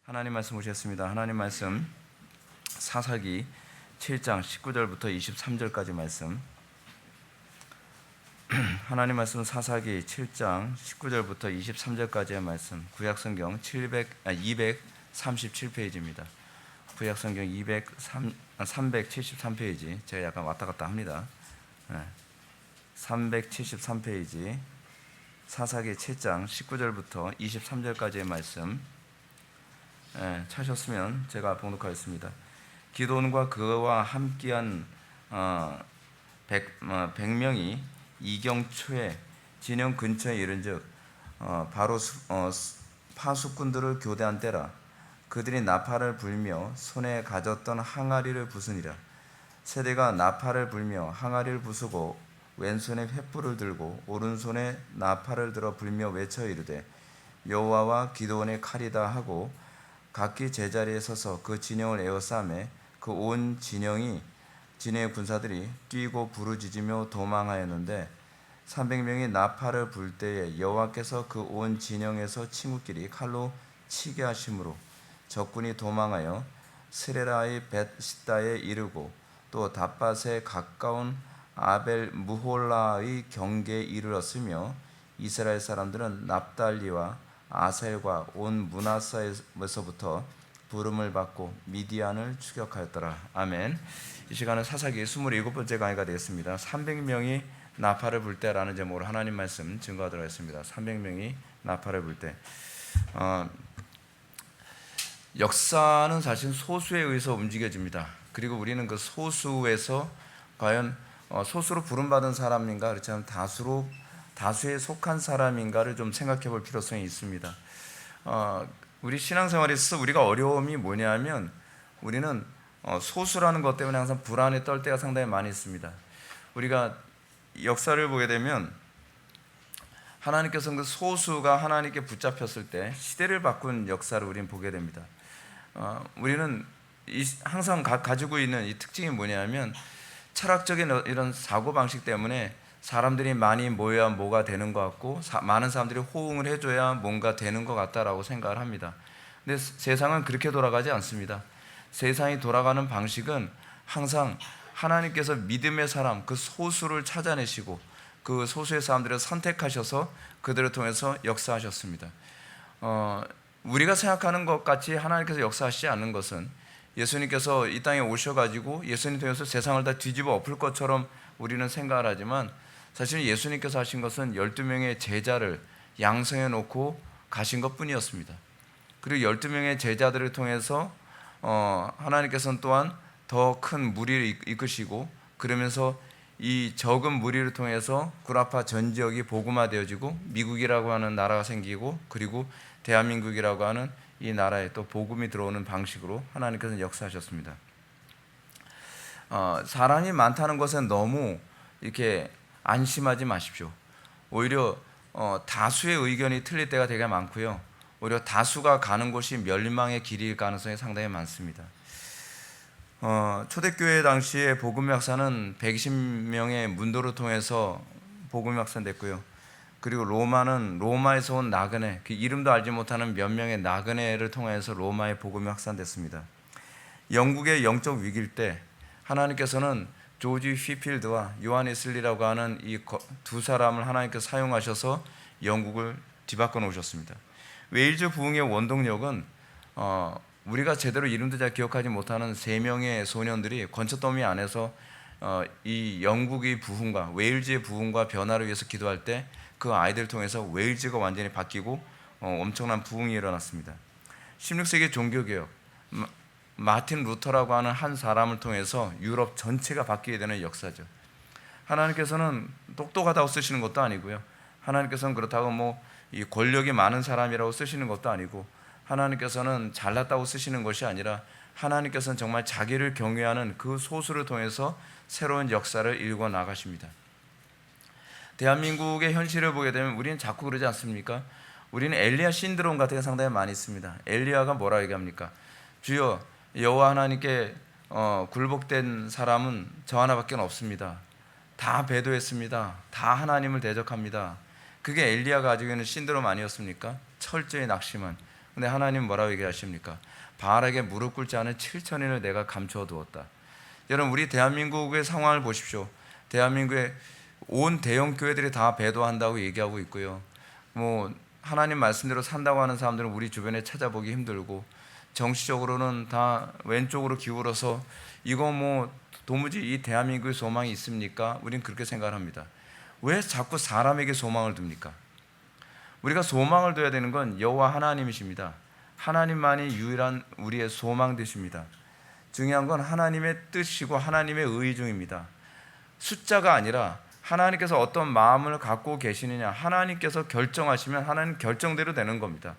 하나님 말씀 오셨습니다. 하나님 말씀 사사기 7장 19절부터 23절까지 말씀. 하나님 말씀 사사기 7장 19절부터 23절까지의 말씀. 구약성경 237페이지입니다. 구약성경 373페이지. 제가 약간 왔다 갔다 합니다. 373페이지 사사기 7장 19절부터 23절까지의 말씀. 찾으셨으면 제가 봉독하겠습니다. 기드온과 그와 함께한 100명이 이경초에 진영 근처에 이른즉 바로 파수꾼들을 교대한 때라. 그들이 나팔을 불며 손에 가졌던 항아리를 부수니라. 세대가 나팔을 불며 항아리를 부수고 왼손에 횃불을 들고 오른손에 나팔을 들어 불며 외쳐 이르되 여호와와 기드온의 칼이다 하고 각기 제자리에 서서 그 진영을 에워싸매 그 온 진영의 군사들이 뛰고 부르짖으며 도망하였는데 300명이 나팔을 불 때에 여호와께서 그 온 진영에서 친구끼리 칼로 치게 하심으로 적군이 도망하여 스레라의 벳시다에 이르고 또 답밭에 가까운 아벨 무홀라의 경계에 이르렀으며 이스라엘 사람들은 납달리와 아셀과 온 므낫사에서부터 부름을 받고 미디안을 추격하였더라. 아멘. 이 시간은 사사기 27번째 강의가 되겠습니다. 300명이 나팔을 불 때라는 제목으로 하나님 말씀 증거하도록 하겠습니다. 300명이 나팔을 불 때. 역사는 사실 소수에 의해서 움직여집니다. 그리고 우리는 그 소수에서 과연 소수로 부름받은 사람인가 그렇지 않으면 다수에 속한 사람인가를 좀 생각해 볼 필요성이 있습니다. 우리 신앙생활에 있어서 우리가 어려움이 뭐냐면 우리는 소수라는 것 때문에 항상 불안에 떨 때가 상당히 많이 있습니다. 우리가 역사를 보게 되면 하나님께서 그 소수가 하나님께 붙잡혔을 때 시대를 바꾼 역사를 우리는 보게 됩니다. 우리는 항상 가지고 있는 이 특징이 뭐냐면 철학적인 이런 사고방식 때문에 사람들이 많이 모여야 뭐가 되는 것 같고 많은 사람들이 호응을 해줘야 뭔가 되는 것 같다라고 생각을 합니다. 근데 세상은 그렇게 돌아가지 않습니다. 세상이 돌아가는 방식은 항상 하나님께서 믿음의 사람 그 소수를 찾아내시고 그 소수의 사람들을 선택하셔서 그들을 통해서 역사하셨습니다. 우리가 생각하는 것 같이 하나님께서 역사하시지 않는 것은 예수님께서 이 땅에 오셔가지고 예수님 통해서 세상을 다 뒤집어 엎을 것처럼 우리는 생각을 하지만 사실 예수님께서 하신 것은 12명의 제자를 양성해 놓고 가신 것뿐이었습니다. 그리고 12명의 제자들을 통해서 하나님께서는 또한 더 큰 무리를 이끄시고 그러면서 이 적은 무리를 통해서 구라파 전 지역이 복음화되어지고 미국이라고 하는 나라가 생기고 그리고 대한민국이라고 하는 이 나라에 또 복음이 들어오는 방식으로 하나님께서는 역사하셨습니다. 사람이 많다는 것은 너무 이렇게 안심하지 마십시오. 오히려 다수의 의견이 틀릴 때가 되게 많고요. 오히려 다수가 가는 곳이 멸망의 길일 가능성이 상당히 많습니다. 초대교회 당시에 복음의 확산은 120명의 문도를 통해서 복음의 확산됐고요. 그리고 로마에서 온 나그네, 그 이름도 알지 못하는 몇 명의 나그네를 통해서 로마의 복음이 확산됐습니다. 영국의 영적 위기일 때 하나님께서는 조지 휘필드와 요한 웨슬리라고 하는 이 두 사람을 하나님께서 사용하셔서 영국을 뒤바꿔 놓으셨습니다. 웨일즈 부흥의 원동력은 우리가 제대로 이름도 잘 기억하지 못하는 3명의 소년들이 건초더미 안에서 이 영국의 부흥과 웨일즈의 부흥과 변화를 위해서 기도할 때 그 아이들을 통해서 웨일즈가 완전히 바뀌고 엄청난 부흥이 일어났습니다. 16세기 종교개혁 마틴 루터라고 하는 한 사람을 통해서 유럽 전체가 바뀌게 되는 역사죠. 하나님께서는 똑똑하다고 쓰시는 것도 아니고요. 하나님께서는 그렇다고 이 권력이 많은 사람이라고 쓰시는 것도 아니고 하나님께서는 잘났다고 쓰시는 것이 아니라 하나님께서는 정말 자기를 경외하는 그 소수를 통해서 새로운 역사를 일궈 나가십니다. 대한민국의 현실을 보게 되면 우리는 자꾸 그러지 않습니까? 우리는 엘리야 신드롬 같은 게 상당히 많이 있습니다. 엘리야가 뭐라 얘기합니까? 주여 여호와 하나님께 굴복된 사람은 저 하나밖에 없습니다. 다 배도했습니다. 다 하나님을 대적합니다. 그게 엘리야가 가지고 있는 신드롬 아니었습니까? 철저히 낙심한. 근데 하나님 뭐라고 얘기하십니까? 바알에게 무릎 꿇지 않은 7천인을 내가 감추어 두었다. 여러분, 우리 대한민국의 상황을 보십시오. 대한민국의 온 대형 교회들이 다 배도한다고 얘기하고 있고요. 뭐 하나님 말씀대로 산다고 하는 사람들은 우리 주변에 찾아보기 힘들고, 정치적으로는 다 왼쪽으로 기울어서 이거 뭐 도무지 이 대한민국의 소망이 있습니까? 우리는 그렇게 생각을 합니다. 왜 자꾸 사람에게 소망을 둡니까? 우리가 소망을 둬야 되는 건 여호와 하나님이십니다. 하나님만이 유일한 우리의 소망 되십니다. 중요한 건 하나님의 뜻이고 하나님의 의중입니다. 숫자가 아니라 하나님께서 어떤 마음을 갖고 계시느냐, 하나님께서 결정하시면 하나님 결정대로 되는 겁니다.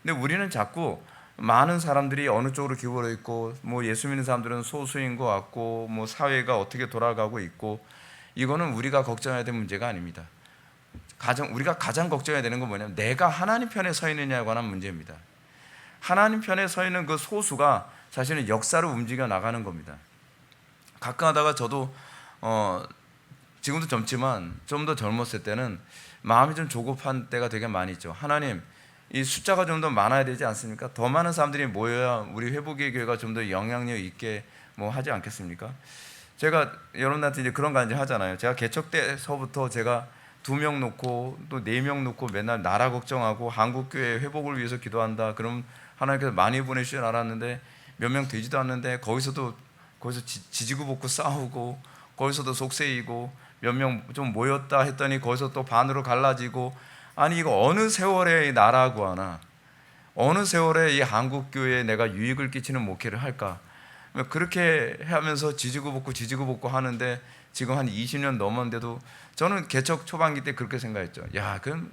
근데 우리는 자꾸 많은 사람들이 어느 쪽으로 기울어 있고, 뭐 예수 믿는 사람들은 소수인 것 같고, 뭐 사회가 어떻게 돌아가고 있고, 이거는 우리가 걱정해야 될 문제가 아닙니다. 우리가 가장 걱정해야 되는 건 뭐냐면 내가 하나님 편에 서 있느냐에 관한 문제입니다. 하나님 편에 서 있는 그 소수가 사실은 역사를 움직여 나가는 겁니다. 가끔 하다가 저도 지금도 젊지만 좀 더 젊었을 때는 마음이 좀 조급한 때가 되게 많이 있죠. 하나님, 이 숫자가 좀 더 많아야 되지 않습니까? 더 많은 사람들이 모여야 우리 회복의 교회가 좀 더 영향력 있게 뭐 하지 않겠습니까? 제가 여러분한테 이제 그런 간증 하잖아요. 제가 개척 때서부터 제가 2명 놓고 또 4명 놓고 맨날 나라 걱정하고 한국 교회 회복을 위해서 기도한다. 그럼 하나님께서 많이 보내주신 줄 알았는데 몇 명 되지도 않는데 거기서 지지고 볶고 싸우고, 거기서도 속세이고, 몇 명 좀 모였다 했더니 거기서 또 반으로 갈라지고, 아니 이거 어느 세월에 나라고 하나, 어느 세월에 이 한국 교회에 내가 유익을 끼치는 목회를 할까? 그렇게 하면서 지지고 볶고 하는데 지금 한 20년 넘었는데도 저는 개척 초반기 때 그렇게 생각했죠. 야, 그럼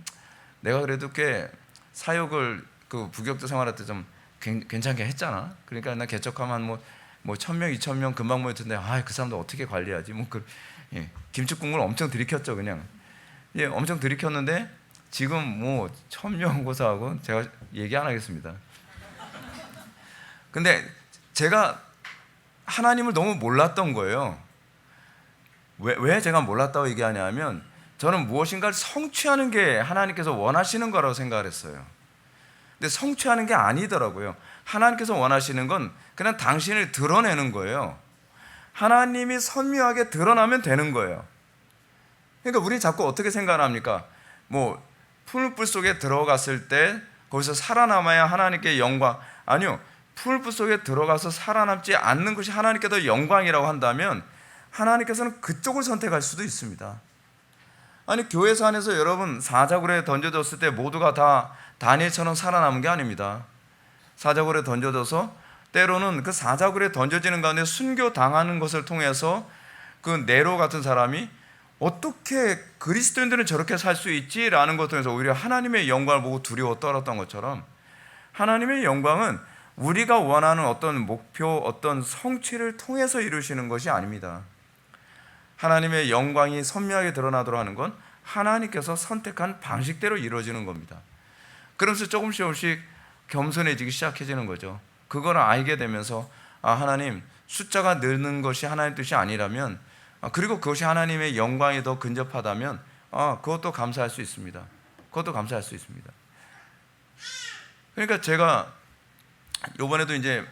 내가 그래도 꽤 사역을 그 부교육자 생활할 때 좀 괜찮게 했잖아. 그러니까 나 개척하면 뭐 1,000명, 2,000명 금방 모였던데, 그 사람들 어떻게 관리하지? 김치국물 엄청 들이켰죠, 그냥. 엄청 들이켰는데 지금 뭐 1,000명 고사하고 제가 얘기 안 하겠습니다. 근데 제가 하나님을 너무 몰랐던 거예요. 왜 제가 몰랐다고 얘기하냐면, 저는 무엇인가를 성취하는 게 하나님께서 원하시는 거라고 생각을 했어요. 근데 성취하는 게 아니더라고요. 하나님께서 원하시는 건 그냥 당신을 드러내는 거예요. 하나님이 선명하게 드러나면 되는 거예요. 그러니까 우리 자꾸 어떻게 생각합니까? 뭐 풀불 속에 들어갔을 때 거기서 살아남아야 하나님께 영광. 아니요, 풀불 속에 들어가서 살아남지 않는 것이 하나님께 더 영광이라고 한다면 하나님께서는 그쪽을 선택할 수도 있습니다. 아니, 교회사 안에서 여러분 사자굴에 던져졌을 때 모두가 다 다니엘처럼 살아남은 게 아닙니다. 사자굴에 던져져서 때로는 그 사자굴에 던져지는 가운데 순교당하는 것을 통해서 그 네로 같은 사람이 어떻게 그리스도인들은 저렇게 살 수 있지라는 것을 통해서 오히려 하나님의 영광을 보고 두려워 떨었던 것처럼, 하나님의 영광은 우리가 원하는 어떤 목표, 어떤 성취를 통해서 이루시는 것이 아닙니다. 하나님의 영광이 선명하게 드러나도록 하는 건 하나님께서 선택한 방식대로 이루어지는 겁니다. 그러면서 조금씩 겸손해지기 시작해지는 거죠. 그걸 알게 되면서 하나님, 숫자가 느는 것이 하나님의 뜻이 아니라면, 그리고 그것이 하나님의 영광이 더 근접하다면 그것도 감사할 수 있습니다. 그것도 감사할 수 있습니다. 그러니까 제가 이번에도 이제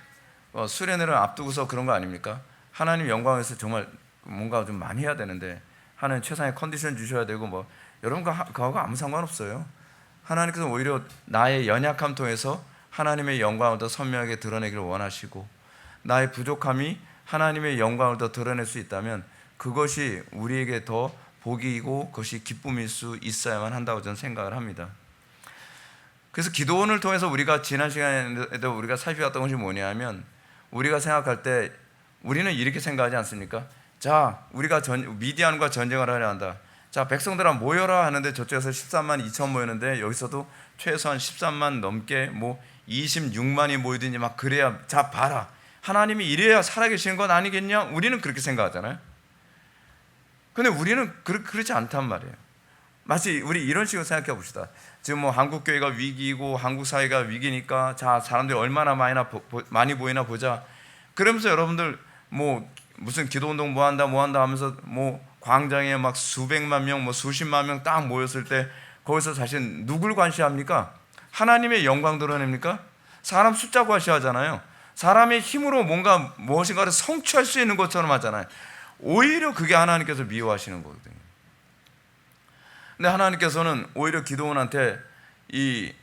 수련회를 앞두고서 그런 거 아닙니까? 하나님 영광에서 정말 뭔가 좀 많이 해야 되는데 하나님 최상의 컨디션 주셔야 되고, 여러분 그거하고 아무 상관없어요. 하나님께서 오히려 나의 연약함 통해서 하나님의 영광을 더 선명하게 드러내기를 원하시고, 나의 부족함이 하나님의 영광을 더 드러낼 수 있다면 그것이 우리에게 더 복이고 그것이 기쁨일 수 있어야만 한다고 저는 생각을 합니다. 그래서 기도원을 통해서 우리가 지난 시간에도 우리가 살펴봤던 것이 뭐냐면, 우리가 생각할 때 우리는 이렇게 생각하지 않습니까? 자, 우리가 미디안과 전쟁을 하려 한다. 자, 백성들아 모여라 하는데 저쪽에서 13만 2천 모였는데 여기서도 최소한 13만 넘게 26만이 모이더니 막 그래야, 자 봐라, 하나님이 이래야 살아계시는 건 아니겠냐? 우리는 그렇게 생각하잖아요. 근데 우리는 그렇지 않단 말이에요. 마치 우리 이런 식으로 생각해 봅시다. 지금 한국 교회가 위기이고 한국 사회가 위기니까 자, 사람들이 얼마나 많이 보이나 보자. 그러면서 여러분들 무슨 기도운동 뭐 한다 하면서 광장에 막 수백만 명, 수십만 명 딱 모였을 때 거기서 사실 누굴 관시합니까? 하나님의 영광 드러냅니까? 사람 숫자 과시하잖아요. 사람의 힘으로 뭔가 무엇인가를 성취할 수 있는 것처럼 하잖아요. 오히려 그게 하나님께서 미워하시는 거거든요. 근데 하나님께서는 오히려 기드온한테 이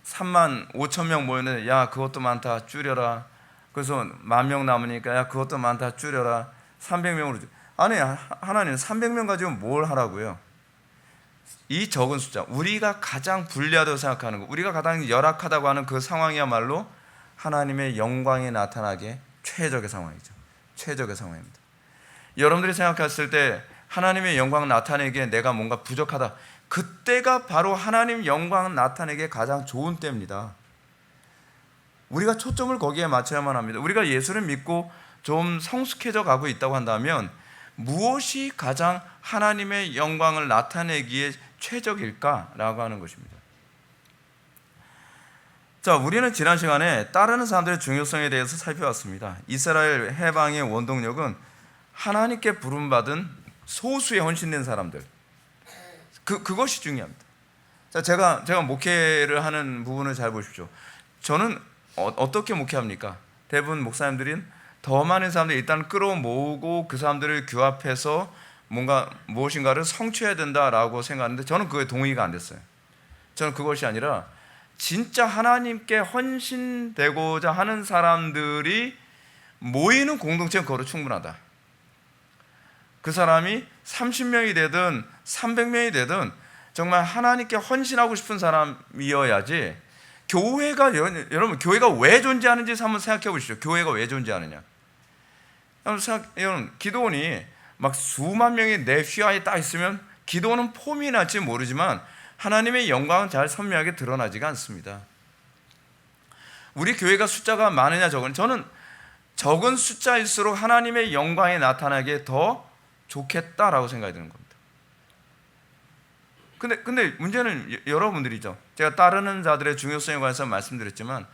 3만 5천 명 모였는데 야 그것도 많다 줄여라. 그래서 10,000명 남으니까 야 그것도 많다 줄여라. 300명으로 아니 하나님 300명 가지고 뭘 하라고요? 이 적은 숫자, 우리가 가장 불리하다고 생각하는 것, 우리가 가장 열악하다고 하는 그 상황이야말로 하나님의 영광이 나타나게 최적의 상황이죠. 최적의 상황입니다. 여러분들이 생각했을 때 하나님의 영광 나타내기에 내가 뭔가 부족하다, 그때가 바로 하나님 영광 나타내기에 가장 좋은 때입니다. 우리가 초점을 거기에 맞춰야만 합니다. 우리가 예수를 믿고 좀 성숙해져 가고 있다고 한다면 무엇이 가장 하나님의 영광을 나타내기에 최적일까라고 하는 것입니다. 자, 우리는 지난 시간에 따르는 사람들의 중요성에 대해서 살펴봤습니다. 이스라엘 해방의 원동력은 하나님께 부름받은 소수의 헌신된 사람들, 그것이 중요합니다. 자, 제가 목회를 하는 부분을 잘 보십시오. 저는 어떻게 목회합니까? 대부분 목사님들은 더 많은 사람들 일단 끌어모으고 그 사람들을 규합해서 뭔가 무엇인가를 성취해야 된다라고 생각하는데 저는 그거에 동의가 안 됐어요. 저는 그것이 아니라 진짜 하나님께 헌신되고자 하는 사람들이 모이는 공동체는 그거로 충분하다. 그 사람이 30명이 되든 300명이 되든 정말 하나님께 헌신하고 싶은 사람이어야지. 교회가, 여러분 교회가 왜 존재하는지 한번 생각해 보시죠. 교회가 왜 존재하느냐. 여러분 기도원이 막 수만 명이 내 휘하에 딱 있으면 기도원은 폼이 날지 모르지만 하나님의 영광은 잘 선명하게 드러나지가 않습니다. 우리 교회가 숫자가 많으냐 적은, 저는 적은 숫자일수록 하나님의 영광이 나타나게 더 좋겠다라고 생각이 드는 겁니다. 근데 문제는 여러분들이죠. 제가 따르는 자들의 중요성에 관해서 말씀드렸지만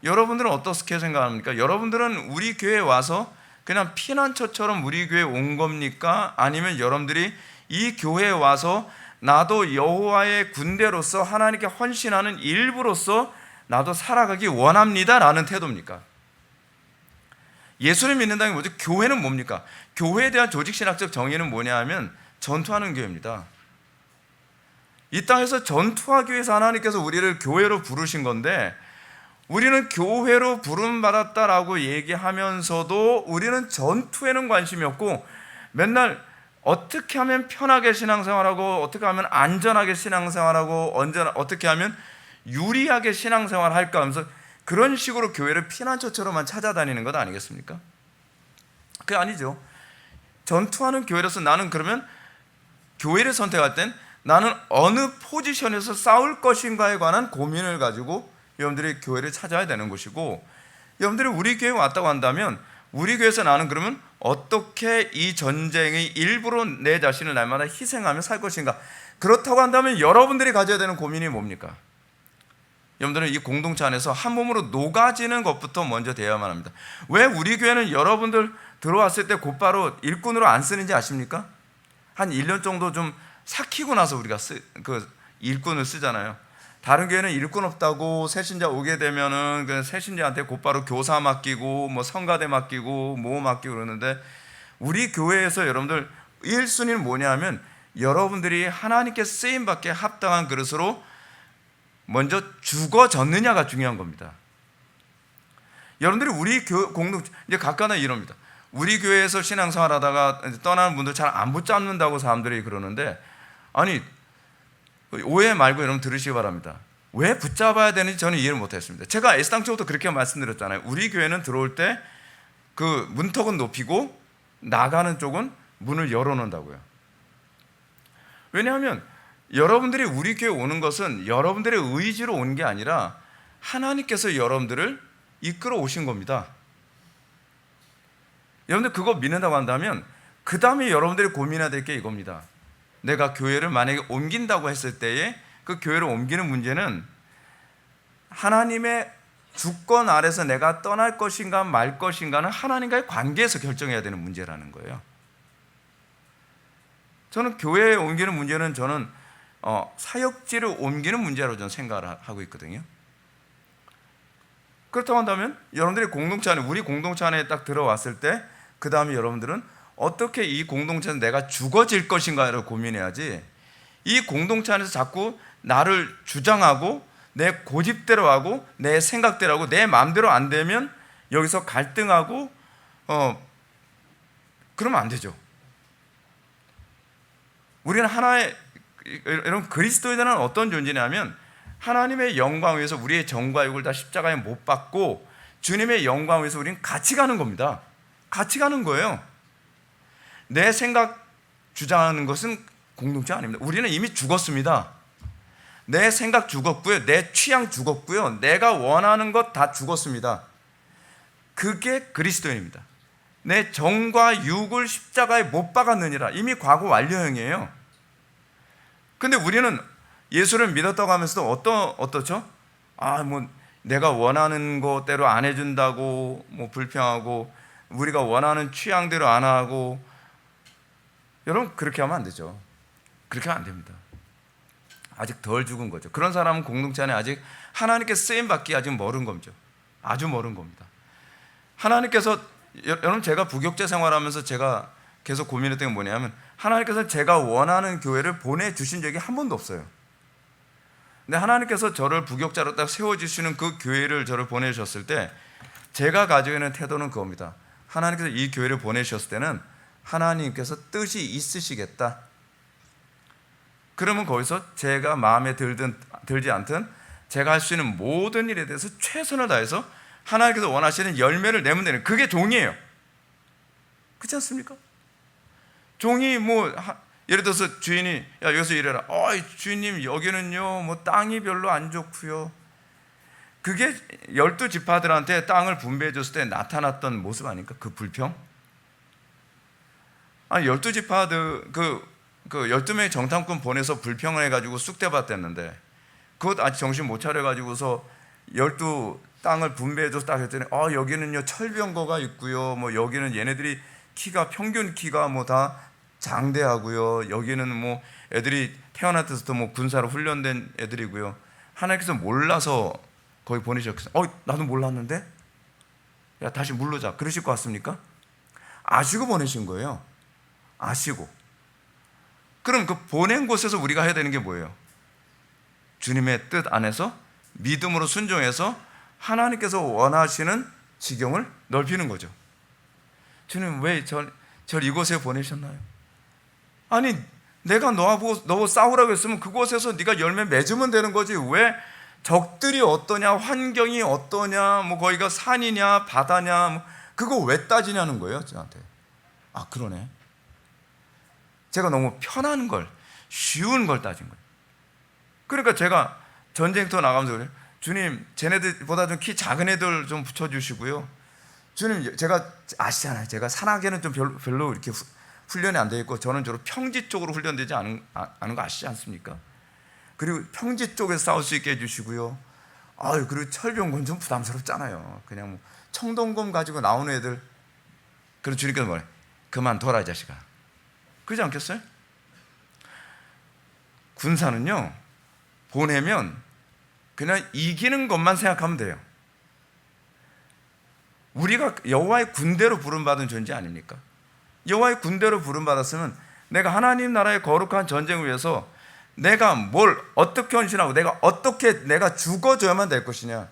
여러분들은 어떻게 생각합니까? 여러분들은 우리 교회에 와서 그냥 피난처처럼 우리 교회에 온 겁니까? 아니면 여러분들이 이 교회에 와서 나도 여호와의 군대로서 하나님께 헌신하는 일부로서 나도 살아가기 원합니다 라는 태도입니까? 예수를 믿는다는 게 뭐죠? 교회는 뭡니까? 교회에 대한 조직신학적 정의는 뭐냐 하면 전투하는 교회입니다. 이 땅에서 전투하기 위해서 하나님께서 우리를 교회로 부르신 건데, 우리는 교회로 부름받았다라고 얘기하면서도 우리는 전투에는 관심이 없고 맨날 어떻게 하면 편하게 신앙생활하고 어떻게 하면 안전하게 신앙생활하고 어떻게 하면 유리하게 신앙생활 할까 하면서 그런 식으로 교회를 피난처처럼만 찾아다니는 것 아니겠습니까? 그게 아니죠. 전투하는 교회로서 나는 그러면 교회를 선택할 땐 나는 어느 포지션에서 싸울 것인가에 관한 고민을 가지고 여러분들이 교회를 찾아야 되는 것이고, 여러분들이 우리 교회에 왔다고 한다면 우리 교회에서 나는 그러면 어떻게 이 전쟁의 일부로 내 자신을 날마다 희생하며 살 것인가. 그렇다고 한다면 여러분들이 가져야 되는 고민이 뭡니까? 여러분들은 이 공동체 안에서 한 몸으로 녹아지는 것부터 먼저 되어야만 합니다. 왜 우리 교회는 여러분들 들어왔을 때 곧바로 일꾼으로 안 쓰는지 아십니까? 한 1년 정도 좀 삭히고 나서 우리가 그 일꾼을 쓰잖아요. 다른 교회는 일꾼 없다고 새신자 오게 되면은 그 새신자한테 곧바로 교사 맡기고 뭐 성가대 맡기고 뭐 맡기고 그러는데, 우리 교회에서 여러분들 1순위는 뭐냐 하면 여러분들이 하나님께 쓰임받게 합당한 그릇으로 먼저 죽어졌느냐가 중요한 겁니다. 여러분들이 우리 공동체 이제 각각나 이럽니다. 우리 교회에서 신앙생활 하다가 떠나는 분들 잘 안 붙잡는다고 사람들이 그러는데, 아니 오해 말고 여러분 들으시기 바랍니다. 왜 붙잡아야 되는지 저는 이해를 못했습니다. 제가 애당초부터 그렇게 말씀드렸잖아요. 우리 교회는 들어올 때 그 문턱은 높이고 나가는 쪽은 문을 열어놓는다고요. 왜냐하면 여러분들이 우리 교회 오는 것은 여러분들의 의지로 온 게 아니라 하나님께서 여러분들을 이끌어 오신 겁니다. 여러분들 그거 믿는다고 한다면 그 다음에 여러분들이 고민해야 될 게 이겁니다. 내가 교회를 만약에 옮긴다고 했을 때에 그 교회를 옮기는 문제는 하나님의 주권 아래서 내가 떠날 것인가 말 것인가는 하나님과의 관계에서 결정해야 되는 문제라는 거예요. 저는 교회에 옮기는 문제는 저는 사역지를 옮기는 문제로 저는 생각을 하고 있거든요. 그렇다고 한다면 여러분들이 공동체 안에, 우리 공동체 안에 딱 들어왔을 때 그 다음에 여러분들은 어떻게 이 공동체에서 내가 죽어질 것인가를 고민해야지, 이 공동체 안에서 자꾸 나를 주장하고 내 고집대로 하고 내 생각대로 하고 내 마음대로 안 되면 여기서 갈등하고 그러면 안 되죠. 우리는 하나의, 여러분, 그리스도인은 어떤 존재냐면 하나님의 영광 위해서 우리의 정과 육을 다 십자가에 못 박고 주님의 영광 위해서 우리는 같이 가는 겁니다. 같이 가는 거예요. 내 생각 주장하는 것은 공동체 아닙니다. 우리는 이미 죽었습니다. 내 생각 죽었고요, 내 취향 죽었고요, 내가 원하는 것 다 죽었습니다. 그게 그리스도인입니다. 내 정과 육을 십자가에 못 박았느니라. 이미 과거 완료형이에요. 근데 우리는 예수를 믿었다고 하면서도 어떻죠? 뭐 내가 원하는 것대로 안 해준다고 뭐 불평하고, 우리가 원하는 취향대로 안 하고. 여러분, 그렇게 하면 안 되죠. 그렇게 하면 안 됩니다. 아직 덜 죽은 거죠. 그런 사람은 공동체 안에 아직 하나님께 쓰임받기 아직 멀은 거죠. 아주 멀은 겁니다. 하나님께서, 여러분, 제가 부교육자 생활하면서 제가 계속 고민했던 게 뭐냐면, 하나님께서 제가 원하는 교회를 보내주신 적이 한 번도 없어요. 근데 하나님께서 저를 부교육자로 딱 세워주시는 그 교회를 저를 보내주셨을 때 제가 가지고 있는 태도는 그겁니다. 하나님께서 이 교회를 보내주셨을 때는 하나님께서 뜻이 있으시겠다. 그러면 거기서 제가 마음에 들지 않든 제가 할 수 있는 모든 일에 대해서 최선을 다해서 하나님께서 원하시는 열매를 내면 되는, 그게 종이에요. 그렇지 않습니까? 종이 뭐 예를 들어서 주인이 야 여기서 일해라. 주인님 여기는요 뭐 땅이 별로 안 좋고요. 그게 12지파들한테 땅을 분배해 줬을 때 나타났던 모습 아닙니까? 그 불평. 12지파들 그 12명의 정탐꾼 보내서 불평을 해가지고 쑥대밭 됐는데 그것 아직 정신 못 차려가지고서 12 땅을 분배해줘서 딱 했더니 여기는요 철병거가 있고요, 뭐 여기는 얘네들이 평균 키가 뭐 다 장대하고요, 여기는 뭐 애들이 태어날 때부터 뭐 군사로 훈련된 애들이고요. 하나님께서 몰라서 거기 보내셨겠어요? 나도 몰랐는데? 야 다시 물러자. 그러실 것 같습니까? 아시고 보내신 거예요. 아시고. 그럼 그 보낸 곳에서 우리가 해야 되는 게 뭐예요? 주님의 뜻 안에서 믿음으로 순종해서 하나님께서 원하시는 지경을 넓히는 거죠. 주님 왜 절 이곳에 보내셨나요? 아니 내가 너하고 싸우라고 했으면 그곳에서 네가 열매 맺으면 되는 거지. 왜 적들이 어떠냐, 환경이 어떠냐, 뭐 거기가 산이냐 바다냐, 뭐 그거 왜 따지냐는 거예요 저한테. 그러네. 제가 너무 편한 걸, 쉬운 걸 따진 거예요. 그러니까 제가 전쟁터 나가면서 그래요. 주님 쟤네들보다 좀 키 작은 애들 좀 붙여주시고요. 주님 제가 아시잖아요. 제가 산악에는 좀 별로 이렇게 훈련이 안 돼 있고 저는 주로 평지 쪽으로 훈련되지 않은 거 아시지 않습니까? 그리고 평지 쪽에서 싸울 수 있게 해주시고요. 그리고 철병건 좀 부담스럽잖아요. 그냥 뭐 청동검 가지고 나오는 애들. 그래서 주님께서 뭐래? 그만둬라 이 자식아. 그러지 않겠어요? 군사는요 보내면 그냥 이기는 것만 생각하면 돼요. 우리가 여호와의 군대로 부름받은 존재 아닙니까? 여호와의 군대로 부름받았으면 내가 하나님 나라의 거룩한 전쟁을 위해서 내가 뭘 어떻게 헌신하고 내가 죽어줘야만 될 것이냐.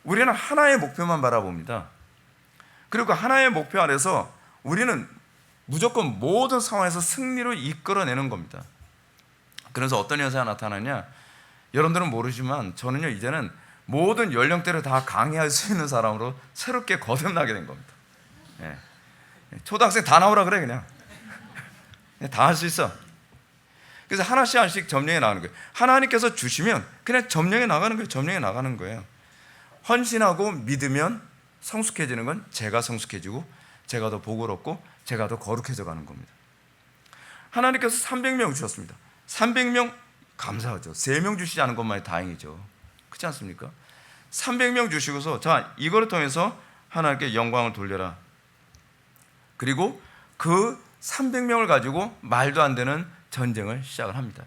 우리는 하나의 목표만 바라봅니다. 그리고 하나의 목표 아래서 우리는 무조건 모든 상황에서 승리로 이끌어내는 겁니다. 그래서 어떤 현상이 나타나냐, 여러분들은 모르지만 저는요 이제는 모든 연령대를 다 강의할 수 있는 사람으로 새롭게 거듭나게 된 겁니다. 초등학생 다 나오라 그래. 그냥 다 할 수 있어. 그래서 하나씩 점령해 나가는 거예요. 하나님께서 주시면 그냥 점령해 나가는 거예요. 점령해 나가는 거예요. 헌신하고 믿으면 성숙해지는 건 제가 성숙해지고 제가 더 복을 얻고 제가 더 거룩해져 가는 겁니다. 하나님께서 300명 주셨습니다. 300명 감사하죠. 3명 주시지 않은 것만이 다행이죠. 그렇지 않습니까? 300명 주시고서 자 이거를 통해서 하나님께 영광을 돌려라. 그리고 그 300명을 가지고 말도 안 되는 전쟁을 시작을 합니다.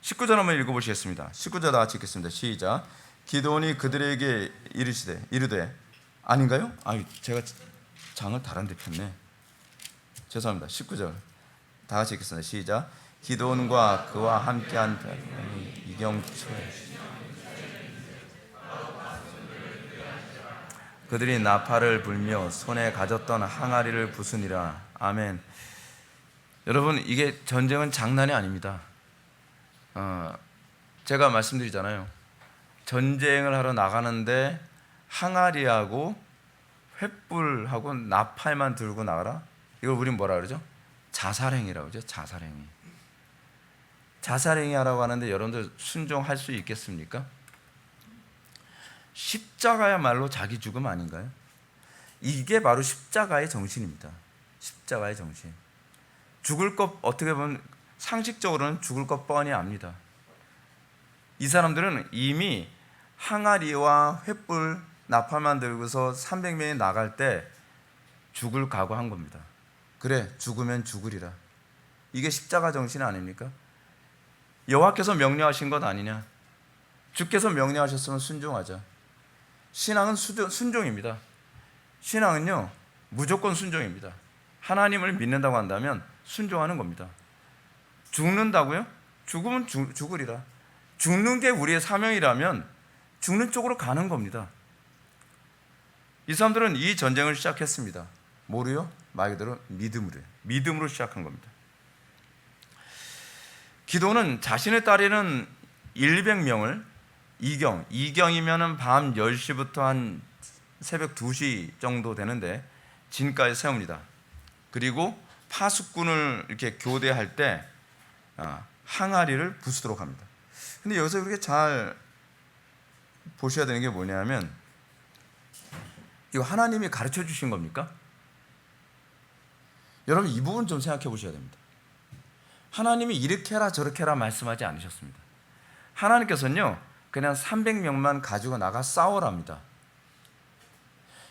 19절 한번 읽어보시겠습니다. 19절 다 같이 읽겠습니다. 시작. 기드온이 그들에게 이르되 아닌가요? 제가 장을 다른 데 폈네. 죄송합니다. 19절 다 같이 읽겠습니다. 시작. 기드온과 그와 함께한 이경초에 그들이 나팔을 불며 손에 가졌던 항아리를 부수니라. 아멘. 여러분, 이게 전쟁은 장난이 아닙니다. 제가 말씀드리잖아요. 전쟁을 하러 나가는데 항아리하고 횃불하고 나팔만 들고 나가라? 이걸 우린 뭐라 그러죠? 자살행위라고 그러죠. 자살행위. 자살행위 하라고 하는데 여러분들 순종할 수 있겠습니까? 십자가야말로 자기 죽음 아닌가요? 이게 바로 십자가의 정신입니다. 십자가의 정신. 죽을 것, 어떻게 보면 상식적으로는 죽을 것 뻔히 압니다. 이 사람들은 이미 항아리와 횃불, 나팔만 들고서 300명이 나갈 때 죽을 각오한 겁니다. 그래, 죽으면 죽으리라. 이게 십자가 정신 아닙니까? 여호와께서 명령하신 것 아니냐? 주께서 명령하셨으면 순종하자. 신앙은 순종입니다. 신앙은요, 무조건 순종입니다. 하나님을 믿는다고 한다면 순종하는 겁니다. 죽는다고요? 죽으면 죽으리라. 죽는 게 우리의 사명이라면 죽는 쪽으로 가는 겁니다. 이 사람들은 이 전쟁을 시작했습니다. 뭐로요? 말 그대로 믿음으로 시작한 겁니다. 기도는 자신을 따르는 100명을 이경이면은 밤 10시부터 한 새벽 2시 정도 되는데 진가에 세웁니다. 그리고 파수꾼을 이렇게 교대할 때 항아리를 부수도록 합니다. 근데 여기서 그렇게 잘 보셔야 되는 게 뭐냐면, 이거 하나님이 가르쳐 주신 겁니까? 여러분, 이 부분 좀 생각해 보셔야 됩니다. 하나님이 이렇게 해라 저렇게 해라 말씀하지 않으셨습니다. 하나님께서는요, 그냥 300명만 가지고 나가 싸우랍니다.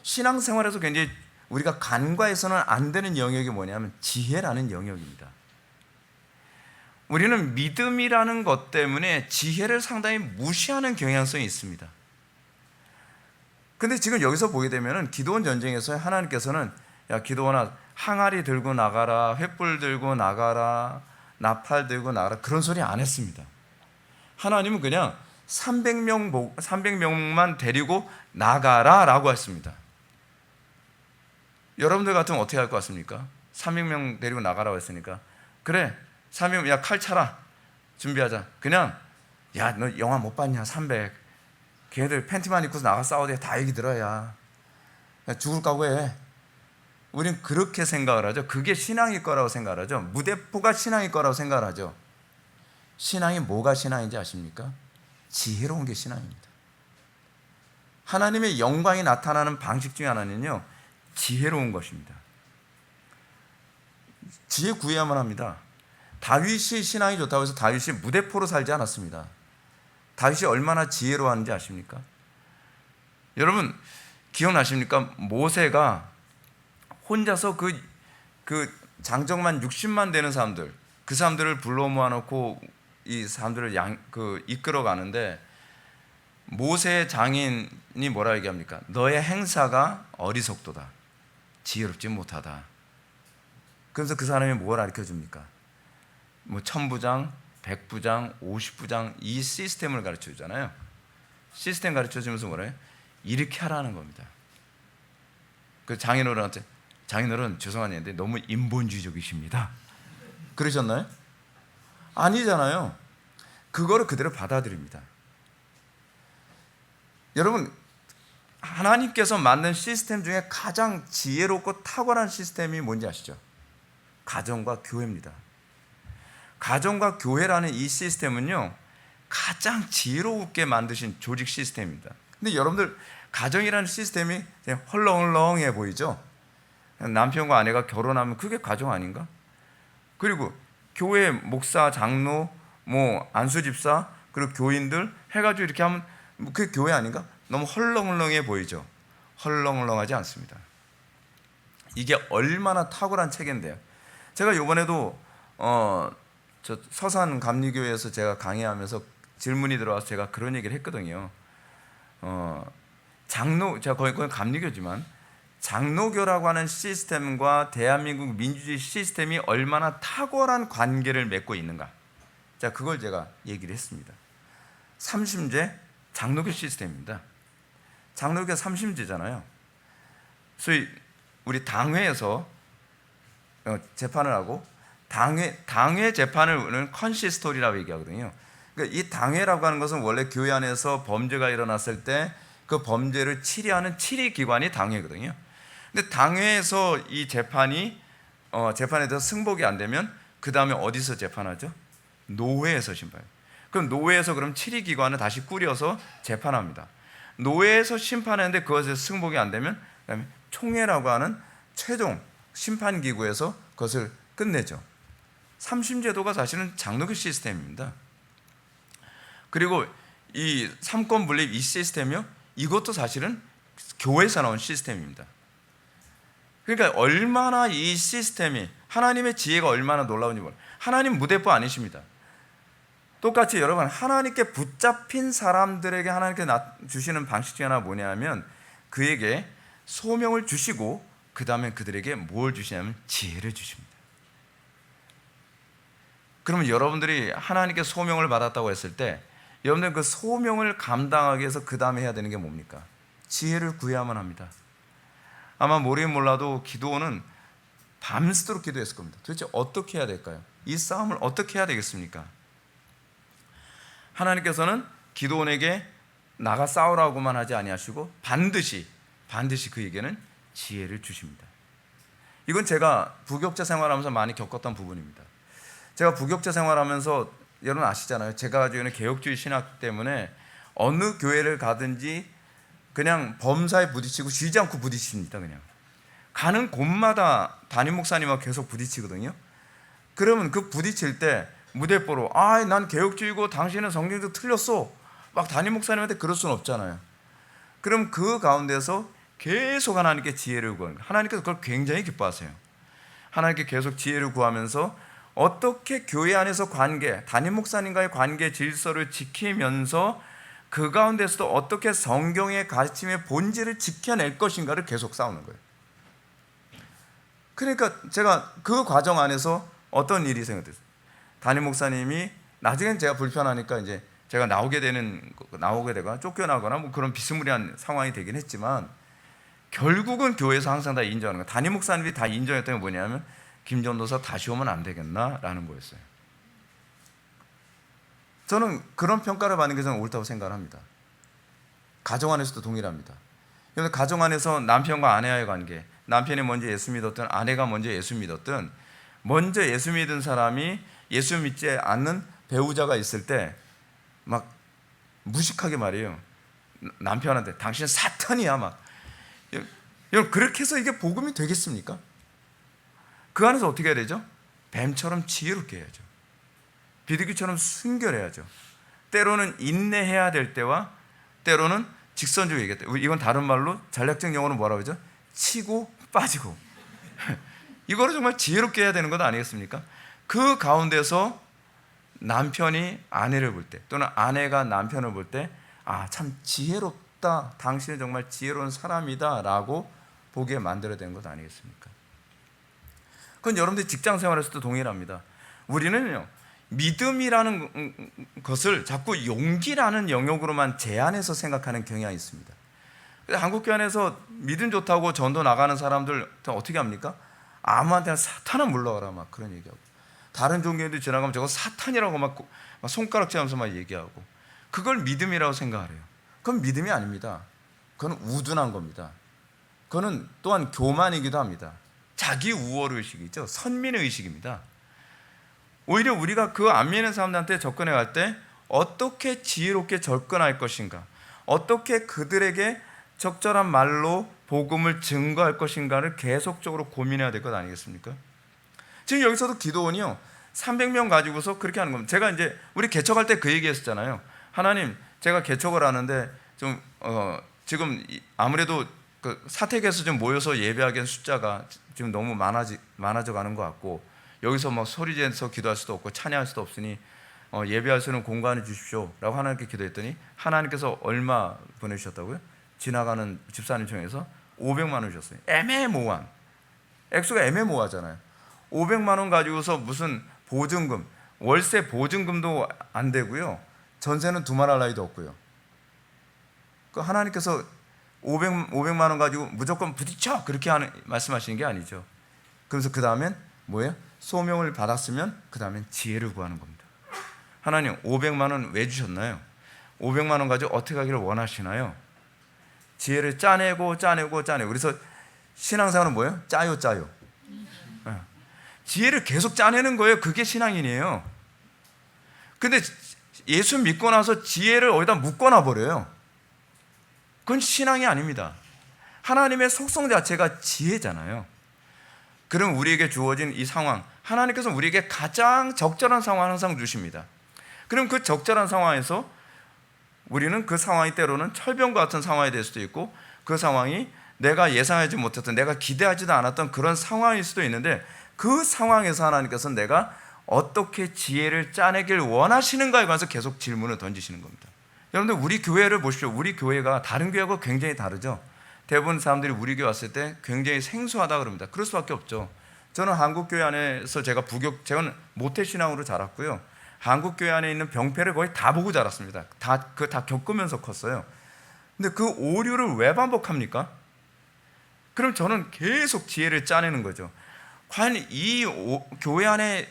신앙생활에서 굉장히 우리가 간과해서는 안 되는 영역이 뭐냐면 지혜라는 영역입니다. 우리는 믿음이라는 것 때문에 지혜를 상당히 무시하는 경향성이 있습니다. 근데 지금 여기서 보게 되면 기드온 전쟁에서 하나님께서는 야, 기드온아, 항아리 들고 나가라, 횃불 들고 나가라, 나팔 들고 나가라, 그런 소리 안 했습니다. 하나님은 그냥 300명만 데리고 나가라 라고 했습니다. 여러분들 같으면 어떻게 할 것 같습니까? 300명 데리고 나가라고 했으니까, 그래, 300명, 야, 칼 차라, 준비하자. 그냥, 야, 너 영화 못 봤냐? 300. 걔들 팬티만 입고서 나가 싸워도 다 얘기 들어야. 야, 죽을 각오해. 우린 그렇게 생각을 하죠. 그게 신앙일 거라고 생각을 하죠. 무대포가 신앙일 거라고 생각을 하죠. 신앙이 뭐가 신앙인지 아십니까? 지혜로운 게 신앙입니다. 하나님의 영광이 나타나는 방식 중에 하나는요, 지혜로운 것입니다. 지혜 구해야만 합니다. 다윗이 신앙이 좋다고 해서 다윗이 무대포로 살지 않았습니다. 다윗이 얼마나 지혜로웠는지 아십니까? 여러분, 기억나십니까? 모세가 혼자서 그 장정만 60만 되는 사람들, 그 사람들을 불러 모아놓고 이 사람들을 이끌어 가는데, 모세의 장인이 뭐라 얘기합니까? 너의 행사가 어리석도다, 지혜롭지 못하다. 그래서 그 사람이 뭘 가르쳐 줍니까? 뭐 1000부장, 100부장, 50부장, 이 시스템을 가르쳐 주잖아요. 시스템 가르쳐 주면서 뭐래요? 이렇게 하라는 겁니다. 그 장인어른한테, 장인어른 죄송한 얘기인데 너무 인본주의적이십니다, 그러셨나요? 아니잖아요. 그거를 그대로 받아들입니다. 여러분, 하나님께서 만든 시스템 중에 가장 지혜롭고 탁월한 시스템이 뭔지 아시죠? 가정과 교회입니다. 가정과 교회라는 이 시스템은요, 가장 지혜롭게 만드신 조직 시스템입니다. 근데 여러분들, 가정이라는 시스템이 그냥 헐렁헐렁해 보이죠? 남편과 아내가 결혼하면 그게 가정 아닌가? 그리고 교회 목사, 장로, 뭐 안수집사, 그리고 교인들 해가지고 이렇게 하면 그게 교회 아닌가? 너무 헐렁헐렁해 보이죠? 헐렁헐렁하지 않습니다. 이게 얼마나 탁월한 체계인데요. 제가 이번에도 저 서산 감리교회에서 제가 강의하면서 질문이 들어와서 제가 그런 얘기를 했거든요. 제가 거의 감리교지만 장로교라고 하는 시스템과 대한민국 민주주의 시스템이 얼마나 탁월한 관계를 맺고 있는가. 자, 그걸 제가 얘기를 했습니다. 삼심제 장로교 시스템입니다. 장로교가 삼심제잖아요. 소위 우리 당회에서 재판을 하고 당회 재판을 컨시스토리라고 얘기하거든요. 그러니까 이 당회라고 하는 것은 원래 교회 안에서 범죄가 일어났을 때 그 범죄를 치리하는 치리 기관이 당회거든요. 근데 당회에서 이 재판에 대해서 승복이 안 되면 그 다음에 어디서 재판하죠? 노회에서 심판해요. 그럼 노회에서 그럼 치리 기관을 다시 꾸려서 재판합니다. 노회에서 심판하는데 그것에서 승복이 안 되면 그다음에 총회라고 하는 최종 심판 기구에서 그것을 끝내죠. 삼심제도가 사실은 장로교 시스템입니다. 그리고 이 삼권 분립 이 시스템이요, 이것도 사실은 교회에서 나온 시스템입니다. 그러니까 얼마나 이 시스템이 하나님의 지혜가 얼마나 놀라운지 몰라요. 하나님 무대포 아니십니다. 똑같이 여러분, 하나님께 붙잡힌 사람들에게 하나님께 주시는 방식 중에 하나 뭐냐면 그에게 소명을 주시고 그 다음에 그들에게 뭘 주시냐면 지혜를 주십니다. 그러면 여러분들이 하나님께 소명을 받았다고 했을 때 여러분들 그 소명을 감당하기 위해서 그 다음에 해야 되는 게 뭡니까? 지혜를 구해야만 합니다. 아마 모르긴 몰라도 기도원은 밤새도록 기도했을 겁니다. 도대체 어떻게 해야 될까요? 이 싸움을 어떻게 해야 되겠습니까? 하나님께서는 기도원에게 나가 싸우라고만 하지 아니하시고 반드시 그에게는 지혜를 주십니다. 이건 제가 부교육자 생활하면서 많이 겪었던 부분입니다. 제가 부교육자 생활하면서 여러분 아시잖아요. 제가 가지고 있는 개혁주의 신학 때문에 어느 교회를 가든지 그냥 범사에 부딪히고 쉬지 않고 부딪힙니다. 그냥 가는 곳마다 담임 목사님하고 계속 부딪히거든요. 그러면 그 부딪힐 때 무대뽀로 난 개혁주의고 당신은 성경도 틀렸어 막 담임 목사님한테 그럴 수는 없잖아요. 그럼 그 가운데서 계속 하나님께 지혜를 구합니다. 하나님께서 그걸 굉장히 기뻐하세요. 하나님께 계속 지혜를 구하면서 어떻게 교회 안에서 관계, 담임 목사님과의 관계 질서를 지키면서 그 가운데서도 어떻게 성경의 가르침의 본질을 지켜낼 것인가를 계속 싸우는 거예요. 그러니까 제가 그 과정 안에서 어떤 일이 생겼어요. 담임 목사님이 나중엔 제가 불편하니까 이제 제가 나오게 되거나 쫓겨나거나 뭐 그런 비스무리한 상황이 되긴 했지만 결국은 교회에서 항상 다 인정하는 거예요. 담임 목사님이 다 인정했던 게 뭐냐면 김전도사 다시 오면 안 되겠나라는 거였어요. 저는 그런 평가를 받는 게 저는 옳다고 생각을 합니다. 가정 안에서도 동일합니다. 그런데 가정 안에서 남편과 아내와의 관계, 남편이 먼저 예수 믿었든 아내가 먼저 예수 믿었든 먼저 예수 믿은 사람이 예수 믿지 않는 배우자가 있을 때 막 무식하게 말해요. 남편한테 당신은 사탄이야 막. 여러분 그렇게 해서 이게 복음이 되겠습니까? 그 안에서 어떻게 해야 되죠? 뱀처럼 지혜롭게 해야죠. 비둘기처럼 순결해야죠. 때로는 인내해야 될 때와 때로는 직선적으로 얘기할 때, 이건 다른 말로 전략적 용어로 뭐라고 하죠? 치고 빠지고. 이거를 정말 지혜롭게 해야 되는 것 아니겠습니까? 그 가운데서 남편이 아내를 볼 때 또는 아내가 남편을 볼 때 참 지혜롭다, 당신은 정말 지혜로운 사람이다 라고 보게 만들어야 되는 것 아니겠습니까? 그건 여러분들 직장 생활에서도 동일합니다. 우리는요, 믿음이라는 것을 자꾸 용기라는 영역으로만 제한해서 생각하는 경향이 있습니다. 한국교회 안에서 믿음 좋다고 전도 나가는 사람들 어떻게 합니까? 아무한테나 사탄은 물러가라 막 그런 얘기하고, 다른 종교에도 지나가면 저거 사탄이라고 막 손가락질하면서 막 얘기하고, 그걸 믿음이라고 생각하래요. 그건 믿음이 아닙니다. 그건 우둔한 겁니다. 그거는 또한 교만이기도 합니다. 자기 우월의식이죠. 선민의식입니다. 오히려 우리가 그 안 믿는 사람들한테 접근해 갈 때 어떻게 지혜롭게 접근할 것인가, 어떻게 그들에게 적절한 말로 복음을 증거할 것인가를 계속적으로 고민해야 될 것 아니겠습니까? 지금 여기서도 기도원이요 300명 가지고서 그렇게 하는 겁니다. 제가 이제 우리 개척할 때 그 얘기 했었잖아요. 하나님, 제가 개척을 하는데 좀 지금 아무래도 그 사택에서 좀 모여서 예배하기엔 숫자가 지금 너무 많아져 가는 것 같고, 여기서 막 소리 지르면서 기도할 수도 없고 찬양할 수도 없으니 예배할 수 있는 공간을 주십시오라고 하나님께 기도했더니 하나님께서 얼마 보내주셨다고요? 지나가는 집사님 중에서 500만 원 주셨어요. 애매모호한, 액수가 애매모호하잖아요. 500만 원 가지고서 무슨 보증금, 월세 보증금도 안 되고요, 전세는 두말할 나위도 없고요. 그 하나님께서 500만 원 가지고 무조건 부딪혀 그렇게 말씀하시는 게 아니죠. 그래서 그 다음엔 뭐예요? 소명을 받았으면 그 다음엔 지혜를 구하는 겁니다. 하나님 500만 원 왜 주셨나요? 500만 원 가지고 어떻게 하기를 원하시나요? 지혜를 짜내고. 그래서 신앙생활은 뭐예요? 짜요. 지혜를 계속 짜내는 거예요. 그게 신앙인이에요. 근데 예수 믿고 나서 지혜를 어디다 묶어놔 버려요. 그건 신앙이 아닙니다. 하나님의 속성 자체가 지혜잖아요. 그럼 우리에게 주어진 이 상황, 하나님께서 우리에게 가장 적절한 상황을 항상 주십니다. 그럼 그 적절한 상황에서 우리는 그 상황이 때로는 철병과 같은 상황이 될 수도 있고, 그 상황이 내가 예상하지 못했던, 내가 기대하지도 않았던 그런 상황일 수도 있는데, 그 상황에서 하나님께서는 내가 어떻게 지혜를 짜내길 원하시는가에 관해서 계속 질문을 던지시는 겁니다. 여러분들 우리 교회를 보십시오. 우리 교회가 다른 교회하고 굉장히 다르죠. 대부분 사람들이 우리 교회 왔을 때 굉장히 생소하다 그럽니다. 그럴 수밖에 없죠. 저는 한국 교회 안에서 제가 모태신앙으로 자랐고요, 한국 교회 안에 있는 병폐를 거의 다 보고 자랐습니다. 다 겪으면서 컸어요. 근데 그 오류를 왜 반복합니까? 그럼 저는 계속 지혜를 짜내는 거죠. 과연 이 교회 안에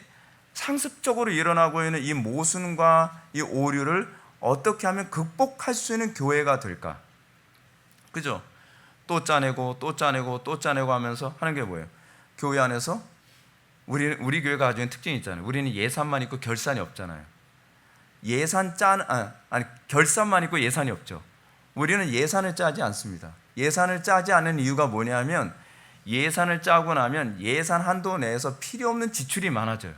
상습적으로 일어나고 있는 이 모순과 이 오류를 어떻게 하면 극복할 수 있는 교회가 될까? 그죠? 또 짜내고 하면서 하는 게 뭐예요? 교회 안에서 우리 교회가 가지고 있는 특징이 있잖아요. 우리는 예산만 있고 결산이 없잖아요. 결산만 있고 예산이 없죠. 우리는 예산을 짜지 않습니다. 예산을 짜지 않는 이유가 뭐냐면, 예산을 짜고 나면 예산 한도 내에서 필요 없는 지출이 많아져요.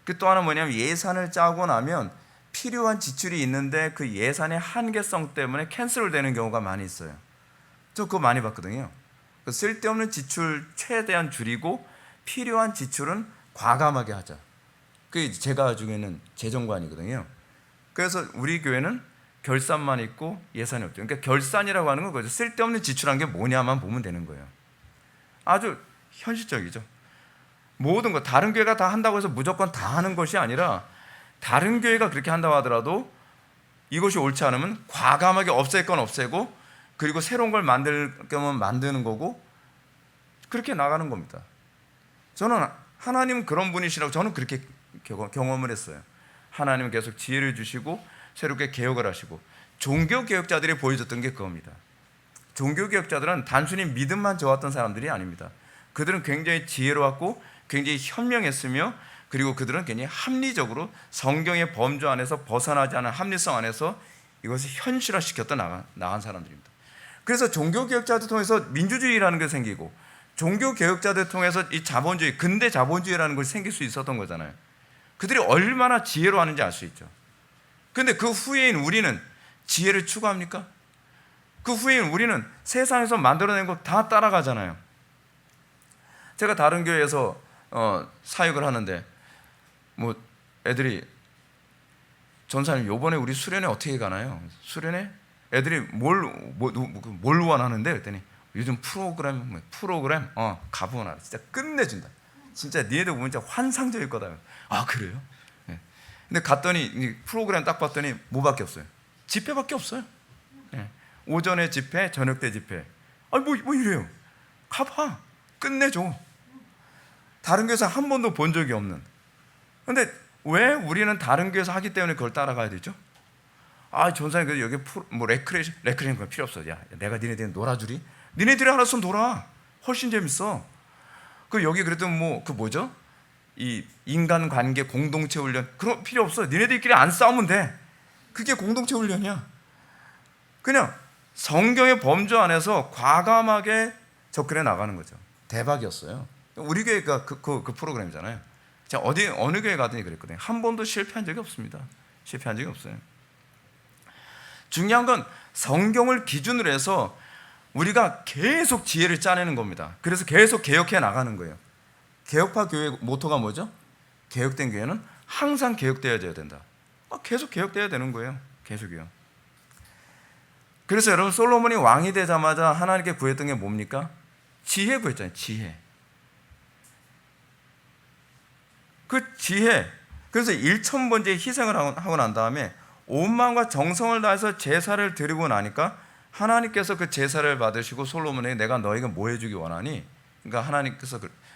그 또 하나 뭐냐면, 예산을 짜고 나면 필요한 지출이 있는데 그 예산의 한계성 때문에 캔슬되는 경우가 많이 있어요. 저 그거 많이 봤거든요. 쓸데없는 지출 최대한 줄이고 필요한 지출은 과감하게 하자. 그게 제가 가지고 있는 재정관이거든요. 그래서 우리 교회는 결산만 있고 예산이 없죠. 그러니까 결산이라고 하는 건 그거죠. 쓸데없는 지출한 게 뭐냐만 보면 되는 거예요. 아주 현실적이죠. 모든 거 다른 교회가 다 한다고 해서 무조건 다 하는 것이 아니라, 다른 교회가 그렇게 한다고 하더라도 이것이 옳지 않으면 과감하게 없앨 건 없애고, 그리고 새로운 걸 만들 거면 만드는 거고, 그렇게 나가는 겁니다. 저는 하나님은 그런 분이시라고 저는 그렇게 경험을 했어요. 하나님은 계속 지혜를 주시고 새롭게 개혁을 하시고, 종교개혁자들이 보여줬던 게 그겁니다. 종교개혁자들은 단순히 믿음만 좋았던 사람들이 아닙니다. 그들은 굉장히 지혜로웠고 굉장히 현명했으며, 그리고 그들은 굉장히 합리적으로 성경의 범주 안에서 벗어나지 않은 합리성 안에서 이것을 현실화시켰다 나간 사람들입니다. 그래서 종교개혁자들 통해서 민주주의라는 게 생기고, 종교개혁자들 통해서 이 자본주의, 근대 자본주의라는 것이 생길 수 있었던 거잖아요. 그들이 얼마나 지혜로웠는지 알 수 있죠. 그런데 그 후에인 우리는 지혜를 추구합니까? 그 후에인 우리는 세상에서 만들어낸 거 다 따라가잖아요. 제가 다른 교회에서 사역을 하는데, 애들이, 전사님 요번에 우리 수련회 어떻게 가나요? 수련회? 애들이 뭘 원하는데? 그랬더니 요즘 프로그램 가보나. 진짜 끝내준다. 진짜 니네들 보면 진짜 환상적일 거다. 아, 그래요? 네. 근데 갔더니 프로그램 딱 봤더니 뭐밖에 없어요? 집회밖에 없어요. 네. 오전에 집회, 저녁 때 집회. 뭐 이래요. 가봐. 끝내줘. 다른 교회에서 한 번도 본 적이 없는. 근데 왜 우리는 다른 교회에서 하기 때문에 그걸 따라가야 되죠? 전사님, 그래도 여기 레크레이션 필요 없어. 야, 내가 니네들 놀아주리? 니네들이 알아서 놀아. 훨씬 재밌어. 여기 그래도 뭐죠? 이 인간관계 공동체 훈련, 그런 필요 없어. 니네들끼리 안 싸우면 돼. 그게 공동체 훈련이야. 그냥 성경의 범주 안에서 과감하게 접근해 나가는 거죠. 대박이었어요. 우리 교회가 그 프로그램이잖아요. 제가 어느 교회 가든지 그랬거든요. 한 번도 실패한 적이 없습니다. 실패한 적이 없어요. 중요한 건 성경을 기준으로 해서 우리가 계속 지혜를 짜내는 겁니다. 그래서 계속 개혁해 나가는 거예요. 개혁파 교회 모토가 뭐죠? 개혁된 교회는 항상 개혁되어져야 된다. 계속 개혁돼야 되는 거예요. 계속이요. 그래서 여러분, 솔로몬이 왕이 되자마자 하나님께 구했던 게 뭡니까? 지혜 구했잖아요. 지혜. 그 지혜. 그래서 1,000번째 희생을 하고 난 다음에 온 마음과 정성을 다해서 제사를 드리고 나니까 하나님께서 그 제사를 받으시고 솔로몬에게 내가 너에게 뭐 해주기 원하니? 그러니까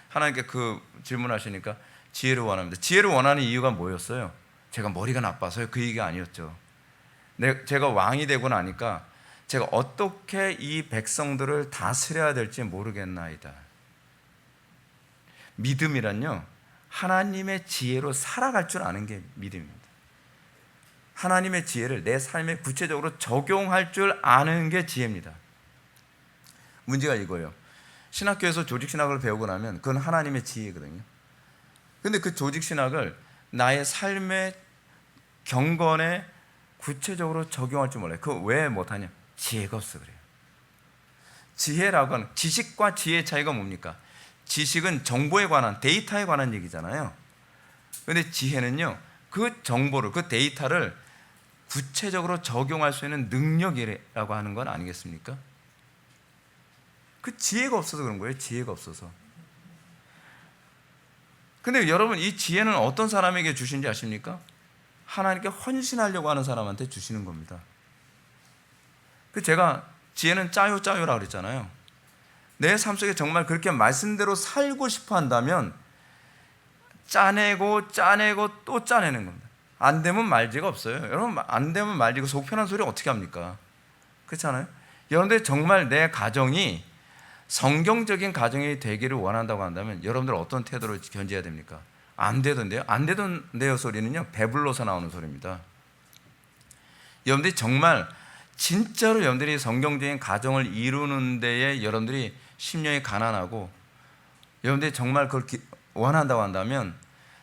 하나님께 그 질문하시니까 지혜를 원합니다. 지혜를 원하는 이유가 뭐였어요? 제가 머리가 나빠서요? 그 얘기가 아니었죠. 제가 왕이 되고 나니까 제가 어떻게 이 백성들을 다스려야 될지 모르겠나이다. 믿음이란요, 하나님의 지혜로 살아갈 줄 아는 게 믿음입니다. 하나님의 지혜를 내 삶에 구체적으로 적용할 줄 아는 게 지혜입니다. 문제가 이거예요. 신학교에서 조직신학을 배우고 나면 그건 하나님의 지혜거든요. 근데 그 조직신학을 나의 삶의 경건에 구체적으로 적용할 줄 몰라요. 그거 왜 못하냐? 지혜가 없어 그래요. 지혜라고 하는, 지식과 지혜의 차이가 뭡니까? 지식은 정보에 관한, 데이터에 관한 얘기잖아요. 근데 지혜는요, 그 정보를, 그 데이터를 구체적으로 적용할 수 있는 능력이라고 하는 건 아니겠습니까? 그 지혜가 없어서 그런 거예요. 지혜가 없어서. 근데 여러분, 이 지혜는 어떤 사람에게 주신지 아십니까? 하나님께 헌신하려고 하는 사람한테 주시는 겁니다. 제가 지혜는 짜요라고 그랬잖아요. 내 삶 속에 정말 그렇게 말씀대로 살고 싶어 한다면 짜내고 또 짜내는 겁니다. 안 되면 말지가 없어요. 여러분, 안 되면 말지고 속 편한 소리 어떻게 합니까? 그렇잖아요. 여러분들 정말 내 가정이 성경적인 가정이 되기를 원한다고 한다면 여러분들 어떤 태도를 견지해야 됩니까? 안 되던데요? 안 되던데요 소리는요, 배불러서 나오는 소리입니다. 여러분들이 정말 진짜로 여러분들이 성경적인 가정을 이루는 데에 여러분들이 심령이 가난하고 여러분들이 정말 그걸 원한다고 한다면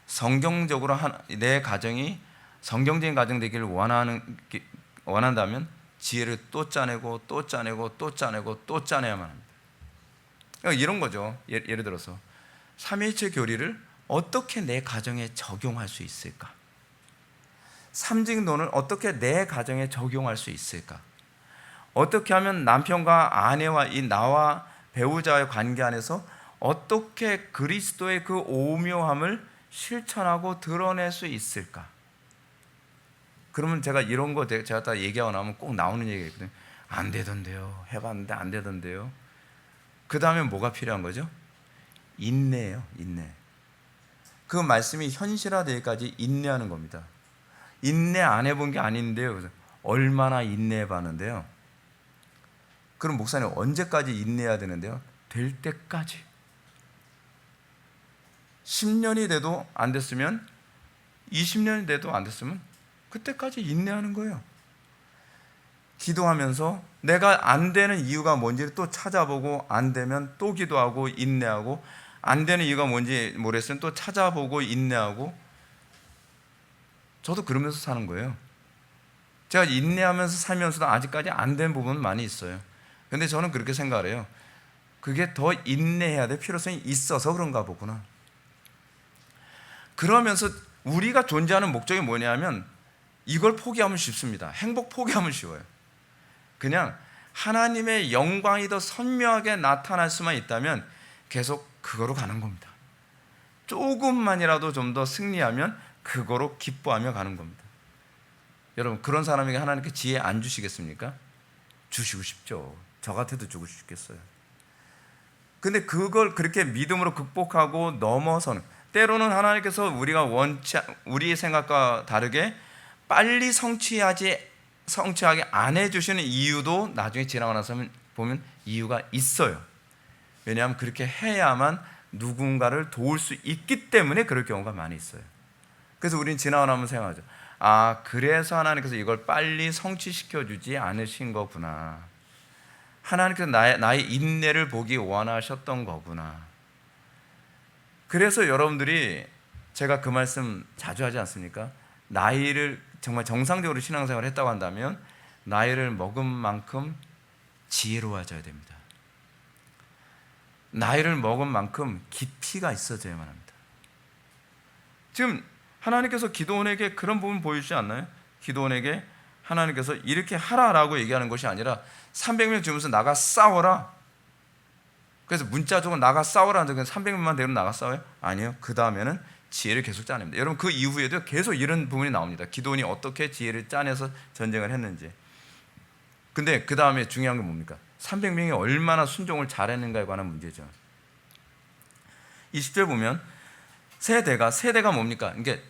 성경적으로 내 가정이 성경적인 가정 되기를 원한다면 지혜를 또 짜내고 또 짜내고 또 짜내고 또 짜내야만 합니다. 그러니까 이런 거죠. 예를 들어서 삼위일체 교리를 어떻게 내 가정에 적용할 수 있을까? 삼직론을 어떻게 내 가정에 적용할 수 있을까? 어떻게 하면 남편과 아내와 나와 배우자의 관계 안에서 어떻게 그리스도의 그 오묘함을 실천하고 드러낼 수 있을까? 그러면 제가 이런 거 제가 다 얘기하고 나면 꼭 나오는 얘기가 있거든요. 안 되던데요. 해봤는데 안 되던데요. 그 다음에 뭐가 필요한 거죠? 인내예요. 인내. 그 말씀이 현실화되기까지 인내하는 겁니다. 인내 안 해본 게 아닌데요. 그래서 얼마나 인내해 봤는데요. 그럼 목사님 언제까지 인내해야 되는데요? 될 때까지. 10년이 돼도 안 됐으면, 20년이 돼도 안 됐으면 그때까지 인내하는 거예요. 기도하면서 내가 안 되는 이유가 뭔지를 또 찾아보고, 안 되면 또 기도하고 인내하고, 안 되는 이유가 뭔지 모르겠으면 또 찾아보고 인내하고. 저도 그러면서 사는 거예요. 제가 인내하면서 살면서도 아직까지 안 된 부분은 많이 있어요. 근데 저는 그렇게 생각을 해요. 그게 더 인내해야 될 필요성이 있어서 그런가 보구나. 그러면서 우리가 존재하는 목적이 뭐냐면 이걸 포기하면 쉽습니다. 행복 포기하면 쉬워요. 그냥 하나님의 영광이 더 선명하게 나타날 수만 있다면 계속 그거로 가는 겁니다. 조금만이라도 좀 더 승리하면 그거로 기뻐하며 가는 겁니다. 여러분, 그런 사람에게 하나님께 지혜 안 주시겠습니까? 주시고 싶죠. 저 같아도 주고 싶겠어요. 근데 그걸 그렇게 믿음으로 극복하고 넘어서는, 때로는 하나님께서 우리의 생각과 다르게 빨리 성취하게 안 해주시는 이유도 나중에 지나고 나서 보면 이유가 있어요. 왜냐하면 그렇게 해야만 누군가를 도울 수 있기 때문에 그럴 경우가 많이 있어요. 그래서 우리는 지나고 나면 생각하죠. 아, 그래서 하나님께서 이걸 빨리 성취시켜 주지 않으신 거구나. 하나님께서 나의 인내를 보기 원하셨던 거구나. 그래서 여러분들이, 제가 그 말씀 자주 하지 않습니까? 나이를 정말 정상적으로 신앙생활을 했다고 한다면 나이를 먹은 만큼 지혜로워져야 됩니다. 나이를 먹은 만큼 깊이가 있어져야만 합니다. 지금 하나님께서 기드온에게 그런 부분 보여주지 않나요? 기드온에게 하나님께서 이렇게 하라라고 얘기하는 것이 아니라 300명 주면서 나가 싸워라. 그래서 문자적으로 나가 싸워라 하는데 300명만 데리고 나가 싸워요? 아니요. 그 다음에는 지혜를 계속 짜냅니다. 여러분 그 이후에도 계속 이런 부분이 나옵니다. 기드온이 어떻게 지혜를 짜내서 전쟁을 했는지. 근데 그 다음에 중요한 게 뭡니까? 300명이 얼마나 순종을 잘했는가에 관한 문제죠. 20절 보면 세대가 뭡니까? 이게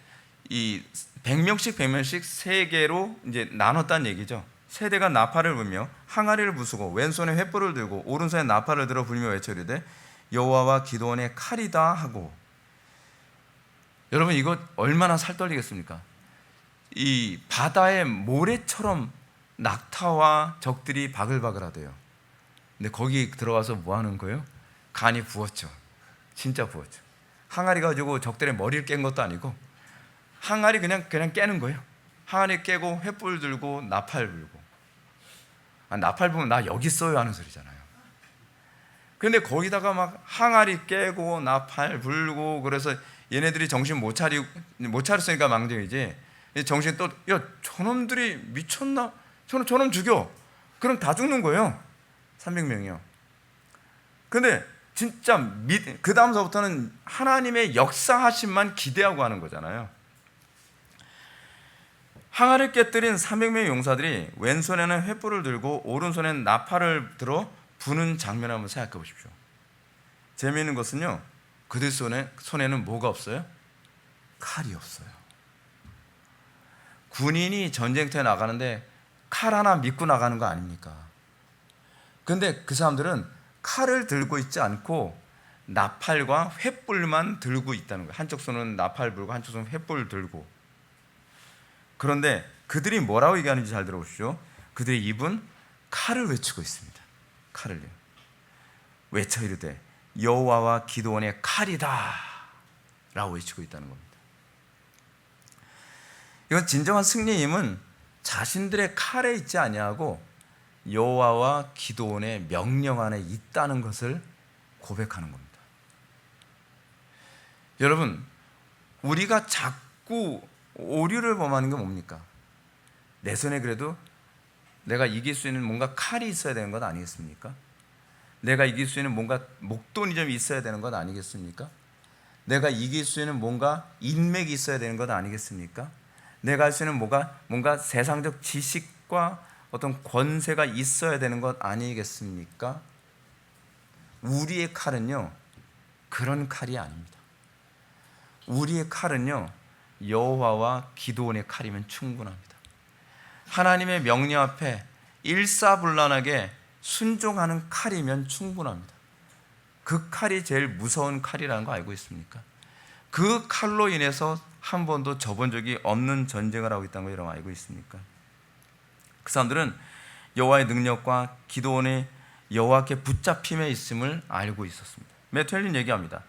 이 100명씩 세 개로 이제 나눴다는 얘기죠. 세대가 나팔을 불며 항아리를 부수고 왼손에 횃불을 들고 오른손에 나팔을 들어 불며 외쳐이르되 여호와와 기드온의 칼이다 하고. 여러분 이거 얼마나 살떨리겠습니까? 이 바다의 모래처럼 낙타와 적들이 바글바글하대요. 근데 거기 들어가서 뭐 하는 거예요? 간이 부었죠. 진짜 부었죠. 항아리 가지고 적들의 머리를 깬 것도 아니고 항아리 그냥 깨는 거예요. 항아리 깨고 횃불 들고 나팔 불고. 나팔 불면 나 여기 있어요 하는 소리잖아요. 근데 거기다가 막 항아리 깨고 나팔 불고 그래서 얘네들이 정신 못 차렸으니까 망정이지. 정신 또 야 저놈들이 미쳤나? 저놈 죽여. 그럼 다 죽는 거예요. 300명이요. 근데 진짜 그 다음서부터는 하나님의 역사하심만 기대하고 하는 거잖아요. 항아리를 깨뜨린 300명의 용사들이 왼손에는 횃불을 들고 오른손에는 나팔을 들어 부는 장면을 한번 생각해 보십시오. 재미있는 것은요, 그들 손에는 뭐가 없어요? 칼이 없어요. 군인이 전쟁터에 나가는데 칼 하나 믿고 나가는 거 아닙니까? 근데 그 사람들은 칼을 들고 있지 않고 나팔과 횃불만 들고 있다는 거예요. 한쪽 손은 나팔 불고 한쪽 손은 횃불 들고. 그런데 그들이 뭐라고 얘기하는지 잘 들어보십시오. 그들의 입은 칼을 외치고 있습니다. 칼을요. 외쳐 이르되 여호와와 기드온의 칼이다 라고 외치고 있다는 겁니다. 이건 진정한 승리의 힘은 자신들의 칼에 있지 아니하고 여호와와 기드온의 명령 안에 있다는 것을 고백하는 겁니다. 여러분, 우리가 자꾸 오류를 범하는 게 뭡니까? 내 손에 그래도 내가 이길 수 있는 뭔가 칼이 있어야 되는 것 아니겠습니까? 내가 이길 수 있는 뭔가 목돈이 좀 있어야 되는 것 아니겠습니까? 내가 이길 수 있는 뭔가 인맥이 있어야 되는 것 아니겠습니까? 내가 할 수 있는 뭔가 세상적 지식과 어떤 권세가 있어야 되는 것 아니겠습니까? 우리의 칼은요, 그런 칼이 아닙니다. 우리의 칼은요, 여호와와 기드온의 칼이면 충분합니다. 하나님의 명령 앞에 일사불란하게 순종하는 칼이면 충분합니다. 그 칼이 제일 무서운 칼이라는 거 알고 있습니까? 그 칼로 인해서 한 번도 져본 적이 없는 전쟁을 하고 있다는 거 여러분 알고 있습니까? 그 사람들은 여호와의 능력과 기드온의 여호와께 붙잡힘에 있음을 알고 있었습니다. 메투엘린 얘기합니다.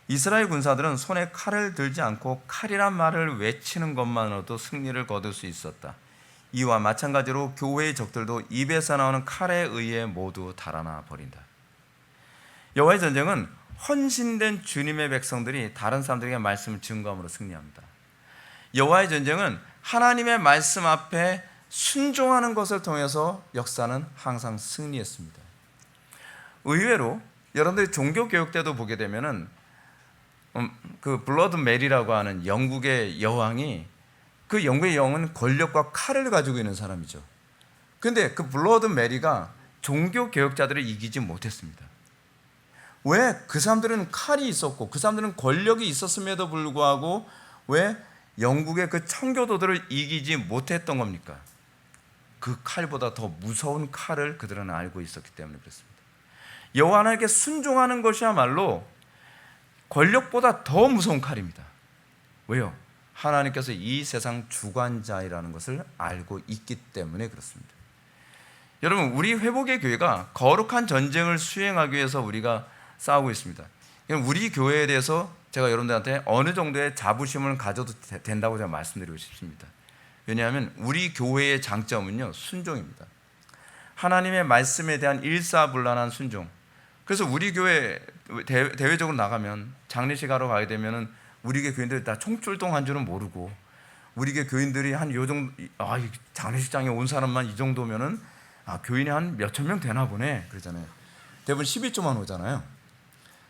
이스라엘 군사들은 손에 칼을 들지 않고 칼이란 말을 외치는 것만으로도 승리를 거둘 수 있었다. 이와 마찬가지로 교회의 적들도 입에서 나오는 칼에 의해 모두 달아나 버린다. 여호와의 전쟁은 헌신된 주님의 백성들이 다른 사람들에게 말씀을 증거함으로 승리합니다. 여호와의 전쟁은 하나님의 말씀 앞에 순종하는 것을 통해서 역사는 항상 승리했습니다. 의외로 여러분들이 종교교육 때도 보게 되면은 그 블러드 메리라고 하는 영국의 여왕이, 그 영국의 여왕은 권력과 칼을 가지고 있는 사람이죠. 그런데 그 블러드 메리가 종교개혁자들을 이기지 못했습니다. 왜? 그 사람들은 칼이 있었고 그 사람들은 권력이 있었음에도 불구하고 왜 영국의 그 청교도들을 이기지 못했던 겁니까? 그 칼보다 더 무서운 칼을 그들은 알고 있었기 때문에 그렇습니다. 여호와 하나님께 순종하는 것이야말로 권력보다 더 무서운 칼입니다. 왜요? 하나님께서 이 세상 주관자이라는 것을 알고 있기 때문에 그렇습니다. 여러분, 우리 회복의 교회가 거룩한 전쟁을 수행하기 위해서 우리가 싸우고 있습니다. 우리 교회에 대해서 제가 여러분들한테 어느 정도의 자부심을 가져도 된다고 제가 말씀드리고 싶습니다. 왜냐하면 우리 교회의 장점은요, 순종입니다. 하나님의 말씀에 대한 일사불란한 순종. 그래서 우리 교회 대외적으로 나가면 장례식 하러 가게 되면은 우리 교회 교인들이 다 총출동한 줄은 모르고, 우리 교회 교인들이 한 요 정도, 이 장례식장에 온 사람만 이 정도면은 교인이 한 몇천 명 되나 보네 그러잖아요. 대부분 12조만 오잖아요.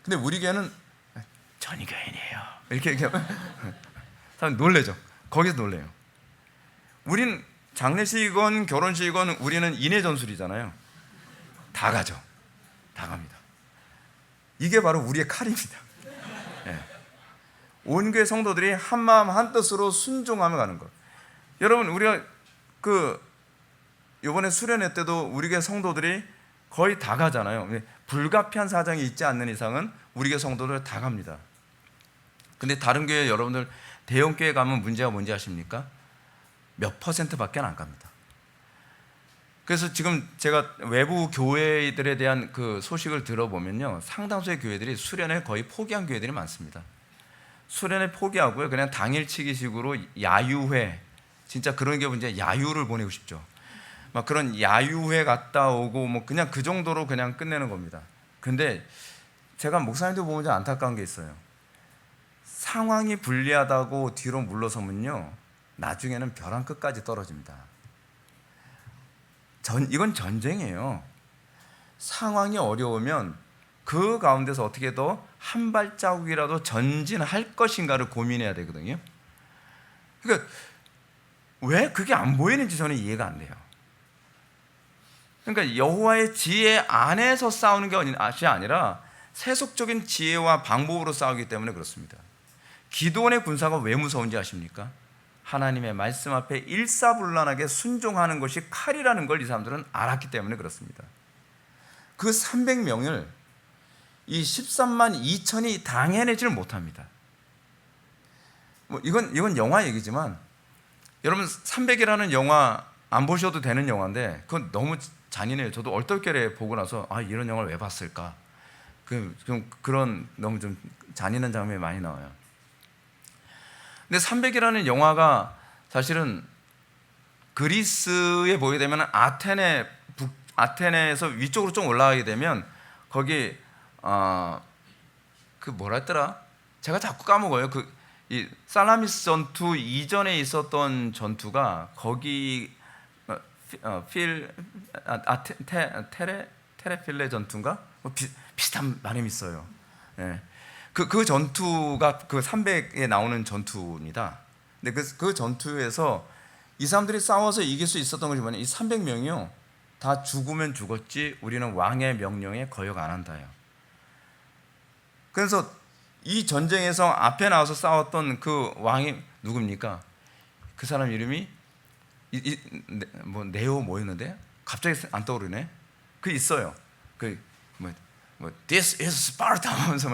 근데 우리 교회는 전이 교인이에요 이렇게 사람 놀래죠. 거기서 놀래요. 우린 장례식이건 결혼식이건 우리는 인해 전술이잖아요. 다 가죠. 다 갑니다. 이게 바로 우리의 칼입니다. 네. 온 교회 성도들이 한 마음 한 뜻으로 순종하며 가는 것. 여러분, 우리가 이번에 수련회 때도 우리 교회 성도들이 거의 다 가잖아요. 불가피한 사정이 있지 않는 이상은 우리 교회 성도들 다 갑니다. 근데 다른 교회 여러분들 대형 교회 가면 문제가 뭔지 아십니까? 몇 %밖에 안 갑니다. 그래서 지금 제가 외부 교회들에 대한 그 소식을 들어보면요, 상당수의 교회들이 수련회 거의 포기한 교회들이 많습니다. 수련회 포기하고요, 그냥 당일치기식으로 야유회, 진짜 그런 게 문제, 야유를 보내고 싶죠. 막 그런 야유회 갔다 오고 뭐 그냥 그 정도로 그냥 끝내는 겁니다. 근데 제가 목사님도 보면 좀 안타까운 게 있어요. 상황이 불리하다고 뒤로 물러서면요, 나중에는 벼랑 끝까지 떨어집니다. 이건 전쟁이에요. 상황이 어려우면 그 가운데서 어떻게 더 한 발자국이라도 전진할 것인가를 고민해야 되거든요. 그러니까 왜 그게 안 보이는지 저는 이해가 안 돼요. 그러니까 여호와의 지혜 안에서 싸우는 것이 아니라 세속적인 지혜와 방법으로 싸우기 때문에 그렇습니다. 기드온의 군사가 왜 무서운지 아십니까? 하나님의 말씀 앞에 일사불란하게 순종하는 것이 칼이라는 걸 이 사람들은 알았기 때문에 그렇습니다. 그 300명을 이 13만 2천이 당해내지를 못합니다. 이건 영화 얘기지만, 여러분 300이라는 영화 안 보셔도 되는 영화인데 그건 너무 잔인해요. 저도 얼떨결에 보고 나서 이런 영화를 왜 봤을까? 그런 너무 좀 잔인한 장면이 많이 나와요. 근데 300이라는 영화가 사실은 그리스에 보게 되면 아테네에서 위쪽으로 좀 올라가게 되면 거기 그 뭐라 했더라? 제가 자꾸 까먹어요. 이 살라미스 전투 이전에 있었던 전투가 거기 테레필레 전투인가? 비슷한 말이 있어요. 예. 그 전투가 그 300에 나오는 전투입니다. 근데 그 전투에서 이 사람들이 싸워서 이길 수 있었던 것이 뭐냐? 이 300명이요, 다 죽으면 죽었지 우리는 왕의 명령에 거역 안 한다요. 그래서 이 전쟁에서 앞에 나와서 싸웠던 그 왕이 누굽니까? 그 사람 이름이 네오 뭐였는데 갑자기 안 떠오르네. 그 있어요. This is Sparta 하면서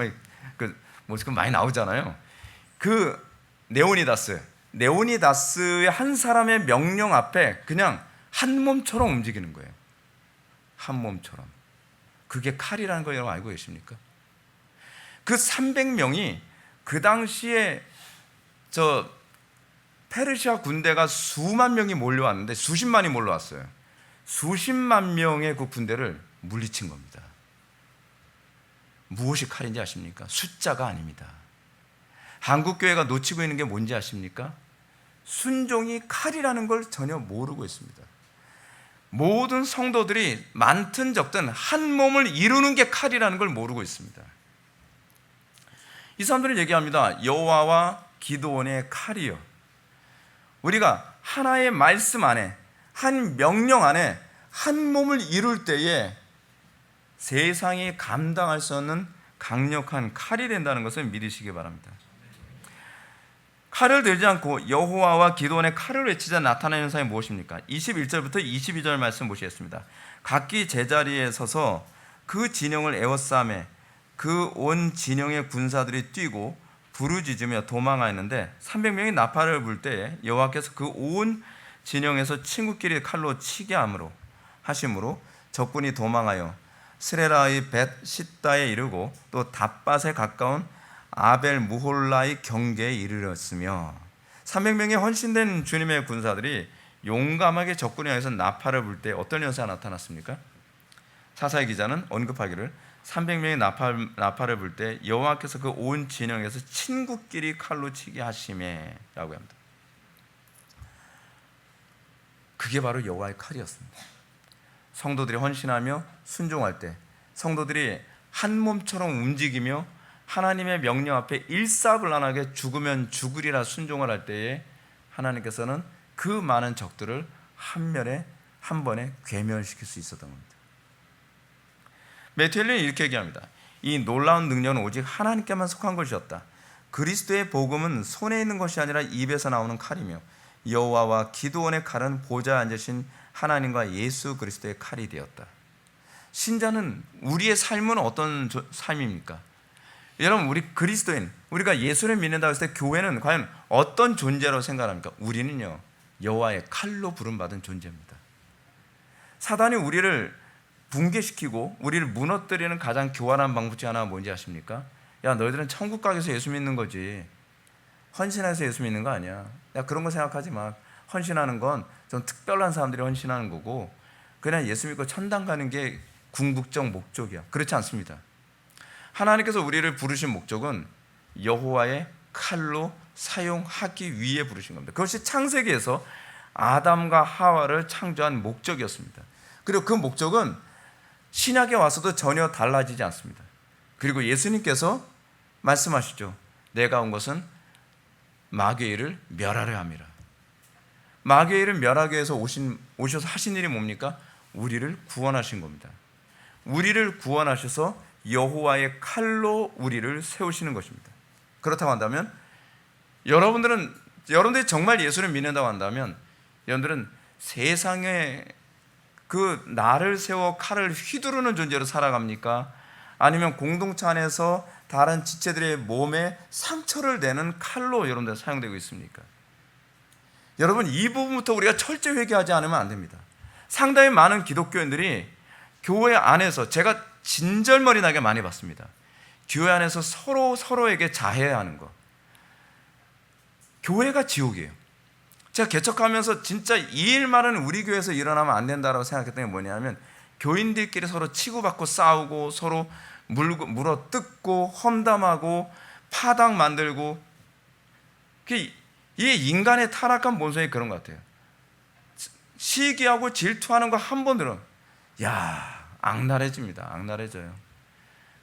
그 많이 나오잖아요. 그 네오니다스의 한 사람의 명령 앞에 그냥 한 몸처럼 움직이는 거예요. 한 몸처럼. 그게 칼이라는 걸 여러분 알고 계십니까? 그 300명이 그 당시에 페르시아 군대가 수만 명이 몰려왔는데 수십만이 몰려왔어요. 수십만 명의 그 군대를 물리친 겁니다. 무엇이 칼인지 아십니까? 숫자가 아닙니다. 한국교회가 놓치고 있는 게 뭔지 아십니까? 순종이 칼이라는 걸 전혀 모르고 있습니다. 모든 성도들이 많든 적든 한 몸을 이루는 게 칼이라는 걸 모르고 있습니다. 이 사람들은 얘기합니다. 여호와와 기드온의 칼이요. 우리가 하나의 말씀 안에, 한 명령 안에 한 몸을 이룰 때에 세상이 감당할 수 없는 강력한 칼이 된다는 것을 믿으시기 바랍니다. 칼을 들지 않고 여호와와 기드온의 칼을 외치자 나타나는 현상이 무엇입니까? 21절부터 22절 말씀 보시겠습니다. 각기 제자리에 서서 그 진영을 에워싸매 그 온 진영의 군사들이 뛰고 부르짖으며 도망하였는데 300명이 나팔을 불 때에 여호와께서 그 온 진영에서 친구끼리 칼로 치게 하심으로 적군이 도망하여 스레라의 벳 시다에 이르고 또 답밭에 가까운 아벨 무홀라의 경계에 이르렀으며 300명의 헌신된 주님의 군사들이 용감하게 적군을 향해서 나팔을 불 때 어떤 현상이 나타났습니까? 사사의 기자는 언급하기를 300명이 나팔을 불 때 여호와께서 그 온 진영에서 친구끼리 칼로 치게 하심에라고 합니다. 그게 바로 여호와의 칼이었습니다. 성도들이 헌신하며 순종할 때, 성도들이 한 몸처럼 움직이며 하나님의 명령 앞에 일사불란하게 죽으면 죽으리라 순종을 할 때에 하나님께서는 그 많은 적들을 한 번에 괴멸시킬 수 있었던 겁니다. 매튜 헬린이 이렇게 얘기합니다. 이 놀라운 능력은 오직 하나님께만 속한 것이었다. 그리스도의 복음은 손에 있는 것이 아니라 입에서 나오는 칼이며 여호와와 기드온의 칼은 보좌에 앉으신 하나님과 예수 그리스도의 칼이 되었다. 신자는 우리의 삶은 어떤 삶입니까? 여러분, 우리 그리스도인, 우리가 예수를 믿는다고 했을 때 교회는 과연 어떤 존재로 생각합니까? 우리는요, 여호와의 칼로 부름받은 존재입니다. 사단이 우리를 붕괴시키고 우리를 무너뜨리는 가장 교활한 방법 중 하나가 뭔지 아십니까? 야, 너희들은 천국 가기 위해서 예수 믿는 거지, 헌신해서 예수 믿는 거 아니야. 야, 그런 거 생각하지 마. 헌신하는 건 좀 특별한 사람들이 헌신하는 거고, 그냥 예수 믿고 천당 가는 게 궁극적 목적이야. 그렇지 않습니다. 하나님께서 우리를 부르신 목적은 여호와의 칼로 사용하기 위해 부르신 겁니다. 그것이 창세기에서 아담과 하와를 창조한 목적이었습니다. 그리고 그 목적은 신약에 와서도 전혀 달라지지 않습니다. 그리고 예수님께서 말씀하시죠. 내가 온 것은 마귀의 일을 멸하려 함이라. 마귀의 일을 멸하기 위해서 오셔서 하신 일이 뭡니까? 우리를 구원하신 겁니다. 우리를 구원하셔서 여호와의 칼로 우리를 세우시는 것입니다. 그렇다고 한다면 여러분들이 정말 예수를 믿는다고 한다면 여러분들은 세상에 그 나를 세워 칼을 휘두르는 존재로 살아갑니까? 아니면 공동체 안에서 다른 지체들의 몸에 상처를 내는 칼로 여러분들 사용되고 있습니까? 여러분, 이 부분부터 우리가 철저히 회개하지 않으면 안 됩니다. 상당히 많은 기독교인들이 교회 안에서, 제가 진절머리 나게 많이 봤습니다. 교회 안에서 서로에게 자해하는 것. 교회가 지옥이에요. 제가 개척하면서 진짜 이 일만은 우리 교회에서 일어나면 안 된다고 생각했던 게 뭐냐면, 교인들끼리 서로 치고받고 싸우고 서로 물어 뜯고 험담하고 파당 만들고, 이 인간의 타락한 본성이 그런 것 같아요. 시기하고 질투하는 거 한 번 들으면 악랄해집니다. 악랄해져요.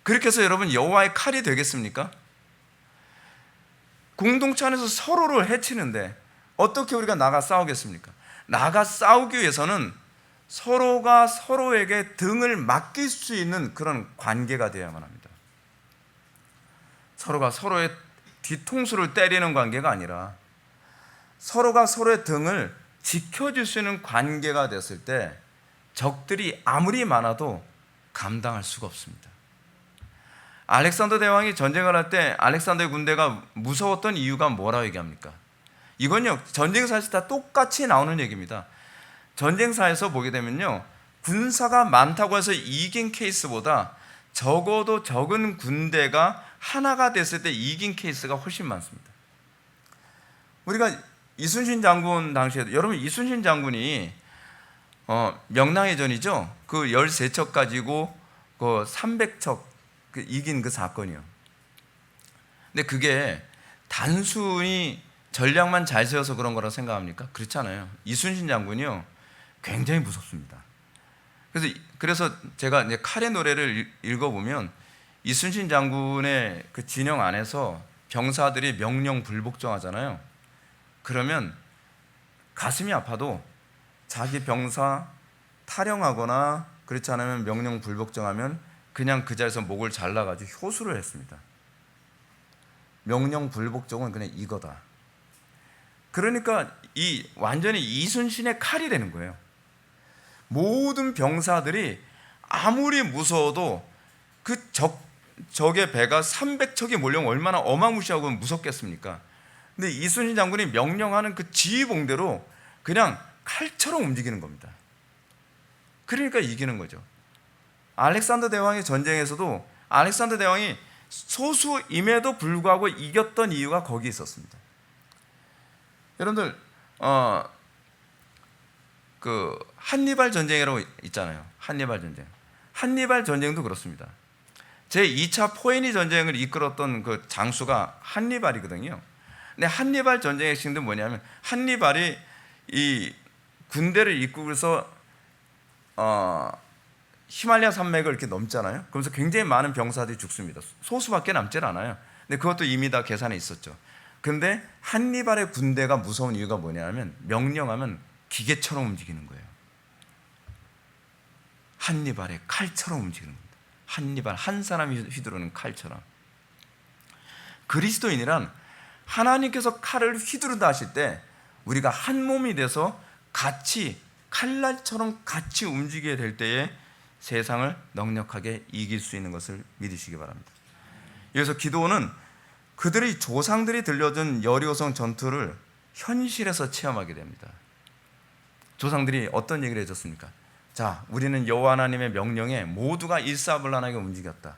그렇게 해서 여러분, 여호와의 칼이 되겠습니까? 공동체 안에서 서로를 해치는데 어떻게 우리가 나가 싸우겠습니까? 나가 싸우기 위해서는 서로가 서로에게 등을 맡길 수 있는 그런 관계가 되어야만 합니다. 서로가 서로의 뒤통수를 때리는 관계가 아니라 서로가 서로의 등을 지켜줄 수 있는 관계가 됐을 때 적들이 아무리 많아도 감당할 수가 없습니다. 알렉산더 대왕이 전쟁을 할 때 알렉산더의 군대가 무서웠던 이유가 뭐라고 얘기합니까? 이건요, 전쟁사에서 다 똑같이 나오는 얘기입니다. 전쟁사에서 보게 되면요, 군사가 많다고 해서 이긴 케이스보다 적어도 적은 군대가 하나가 됐을 때 이긴 케이스가 훨씬 많습니다. 우리가 이순신 장군 당시에도, 여러분, 이순신 장군이 명랑해전이죠. 그 13척 가지고 그 300척 이긴 그 사건이요. 근데 그게 단순히 전략만 잘 세워서 그런 거라고 생각합니까? 그렇지 않아요. 이순신 장군이요, 굉장히 무섭습니다. 그래서 제가 이제 칼의 노래를 읽어보면 이순신 장군의 그 진영 안에서 병사들이 명령 불복종하잖아요. 그러면 가슴이 아파도 자기 병사 탈영하거나 그렇지 않으면 명령 불복종하면 그냥 그 자리에서 목을 잘라가지고 효수를 했습니다. 명령 불복종은 그냥 이거다. 그러니까 완전히 이순신의 칼이 되는 거예요. 모든 병사들이 아무리 무서워도 그 적의 배가 300척이 몰려오면 얼마나 어마무시하고 무섭겠습니까? 근데 이순신 장군이 명령하는 그 지휘봉대로 그냥 칼처럼 움직이는 겁니다. 그러니까 이기는 거죠. 알렉산더 대왕의 전쟁에서도 알렉산더 대왕이 소수임에도 불구하고 이겼던 이유가 거기 있었습니다. 여러분들, 그 한니발 전쟁이라고 있잖아요. 한니발 전쟁도 그렇습니다. 제2차 포에니 전쟁을 이끌었던 그 장수가 한니발이거든요. 근데 한니발 전쟁의 핵심도 뭐냐면 한니발이 이 군대를 이끌어서 히말라야 산맥을 이렇게 넘잖아요. 그러면서 굉장히 많은 병사들이 죽습니다. 소수밖에 남질 않아요. 근데 그것도 이미 다 계산에 있었죠. 근데 한니발의 군대가 무서운 이유가 뭐냐면 명령하면 기계처럼 움직이는 거예요. 한니발의 칼처럼 움직이는 겁니다. 한니발 한 사람이 휘두르는 칼처럼. 그리스도인이란 하나님께서 칼을 휘두른다 하실 때 우리가 한 몸이 돼서 같이 칼날처럼 같이 움직이게 될 때에 세상을 넉넉하게 이길 수 있는 것을 믿으시기 바랍니다. 그래서 기도는 그들의 조상들이 들려준 여리고성 전투를 현실에서 체험하게 됩니다. 조상들이 어떤 얘기를 해줬습니까? 자, 우리는 여호와 하나님의 명령에 모두가 일사불란하게 움직였다.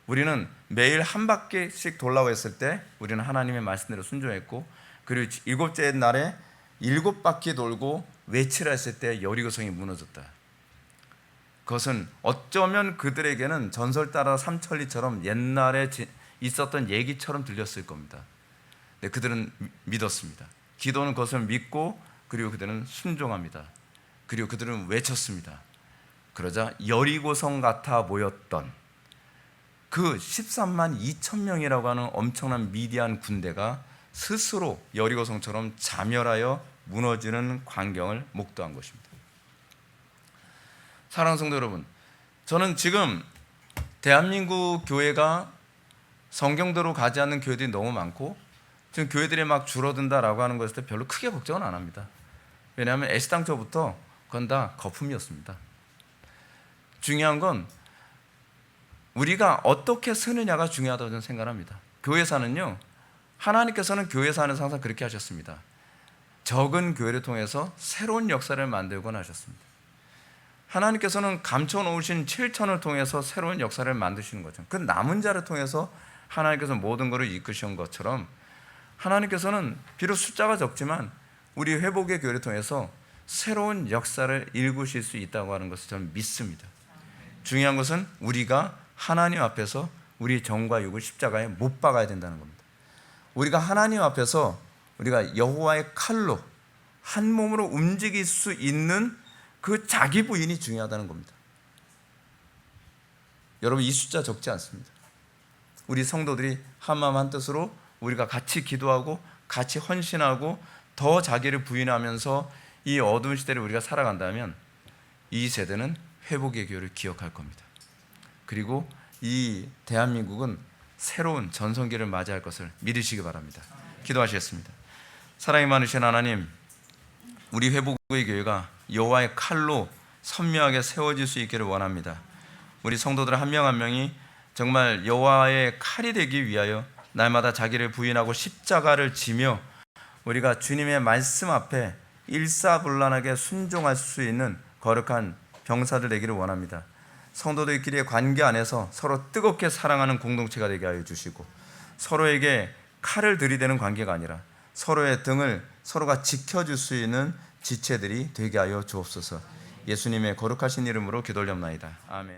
우리는 매일 한 바퀴씩 돌라고 했을 때 우리는 하나님의 말씀대로 순종했고, 그리고 7째 날에 7바퀴 돌고 외치라 했을 때 여리고성이 무너졌다. 그것은 어쩌면 그들에게는 전설 따라 삼천리처럼 옛날에 있었던 얘기처럼 들렸을 겁니다. 근데 그들은 믿었습니다. 기도는 그것을 믿고, 그리고 그들은 순종합니다. 그리고 그들은 외쳤습니다. 그러자 여리고성 같아 보였던 그 13만 2천 명이라고 하는 엄청난 미디안 군대가 스스로 여리고성처럼 자멸하여 무너지는 광경을 목도한 것입니다. 사랑하는 성도 여러분, 저는 지금 대한민국 교회가 성경대로 가지 않는 교회들이 너무 많고 지금 교회들이 막 줄어든다라고 하는 것에 대해 별로 크게 걱정은 안 합니다. 왜냐하면 애시당초부터 그건 다 거품이었습니다. 중요한 건 우리가 어떻게 쓰느냐가 중요하다고 저는 생각합니다. 교회사는요, 하나님께서는 교회사는 항상 그렇게 하셨습니다. 적은 교회를 통해서 새로운 역사를 만들곤 하셨습니다. 하나님께서는 감춰놓으신 7천을 통해서 새로운 역사를 만드시는 거죠. 그 남은 자를 통해서 하나님께서 모든 것을 이끄신 것처럼 하나님께서는 비록 숫자가 적지만 우리 회복의 교회를 통해서 새로운 역사를 일구실 수 있다고 하는 것을 저는 믿습니다. 중요한 것은 우리가 하나님 앞에서 우리 정과 육을 십자가에 못 박아야 된다는 겁니다. 우리가 하나님 앞에서 우리가 여호와의 칼로 한 몸으로 움직일 수 있는 그 자기 부인이 중요하다는 겁니다. 여러분, 이 숫자 적지 않습니다. 우리 성도들이 한마음 한뜻으로 우리가 같이 기도하고 같이 헌신하고 더 자기를 부인하면서 이 어두운 시대를 우리가 살아간다면 이 세대는 회복의 교회를 기억할 겁니다. 그리고 이 대한민국은 새로운 전성기를 맞이할 것을 믿으시기 바랍니다. 기도하시겠습니다. 사랑이 많으신 하나님, 우리 회복의 교회가 여호와의 칼로 선명하게 세워질 수 있기를 원합니다. 우리 성도들 한 명 한 명이 정말 여호와의 칼이 되기 위하여 날마다 자기를 부인하고 십자가를 지며 우리가 주님의 말씀 앞에 일사불란하게 순종할 수 있는 거룩한 병사들 되기를 원합니다. 성도들끼리의 관계 안에서 서로 뜨겁게 사랑하는 공동체가 되게 하여 주시고, 서로에게 칼을 들이대는 관계가 아니라 서로의 등을 서로가 지켜줄 수 있는 지체들이 되게 하여 주옵소서. 예수님의 거룩하신 이름으로 기도올렵나이다. 아멘.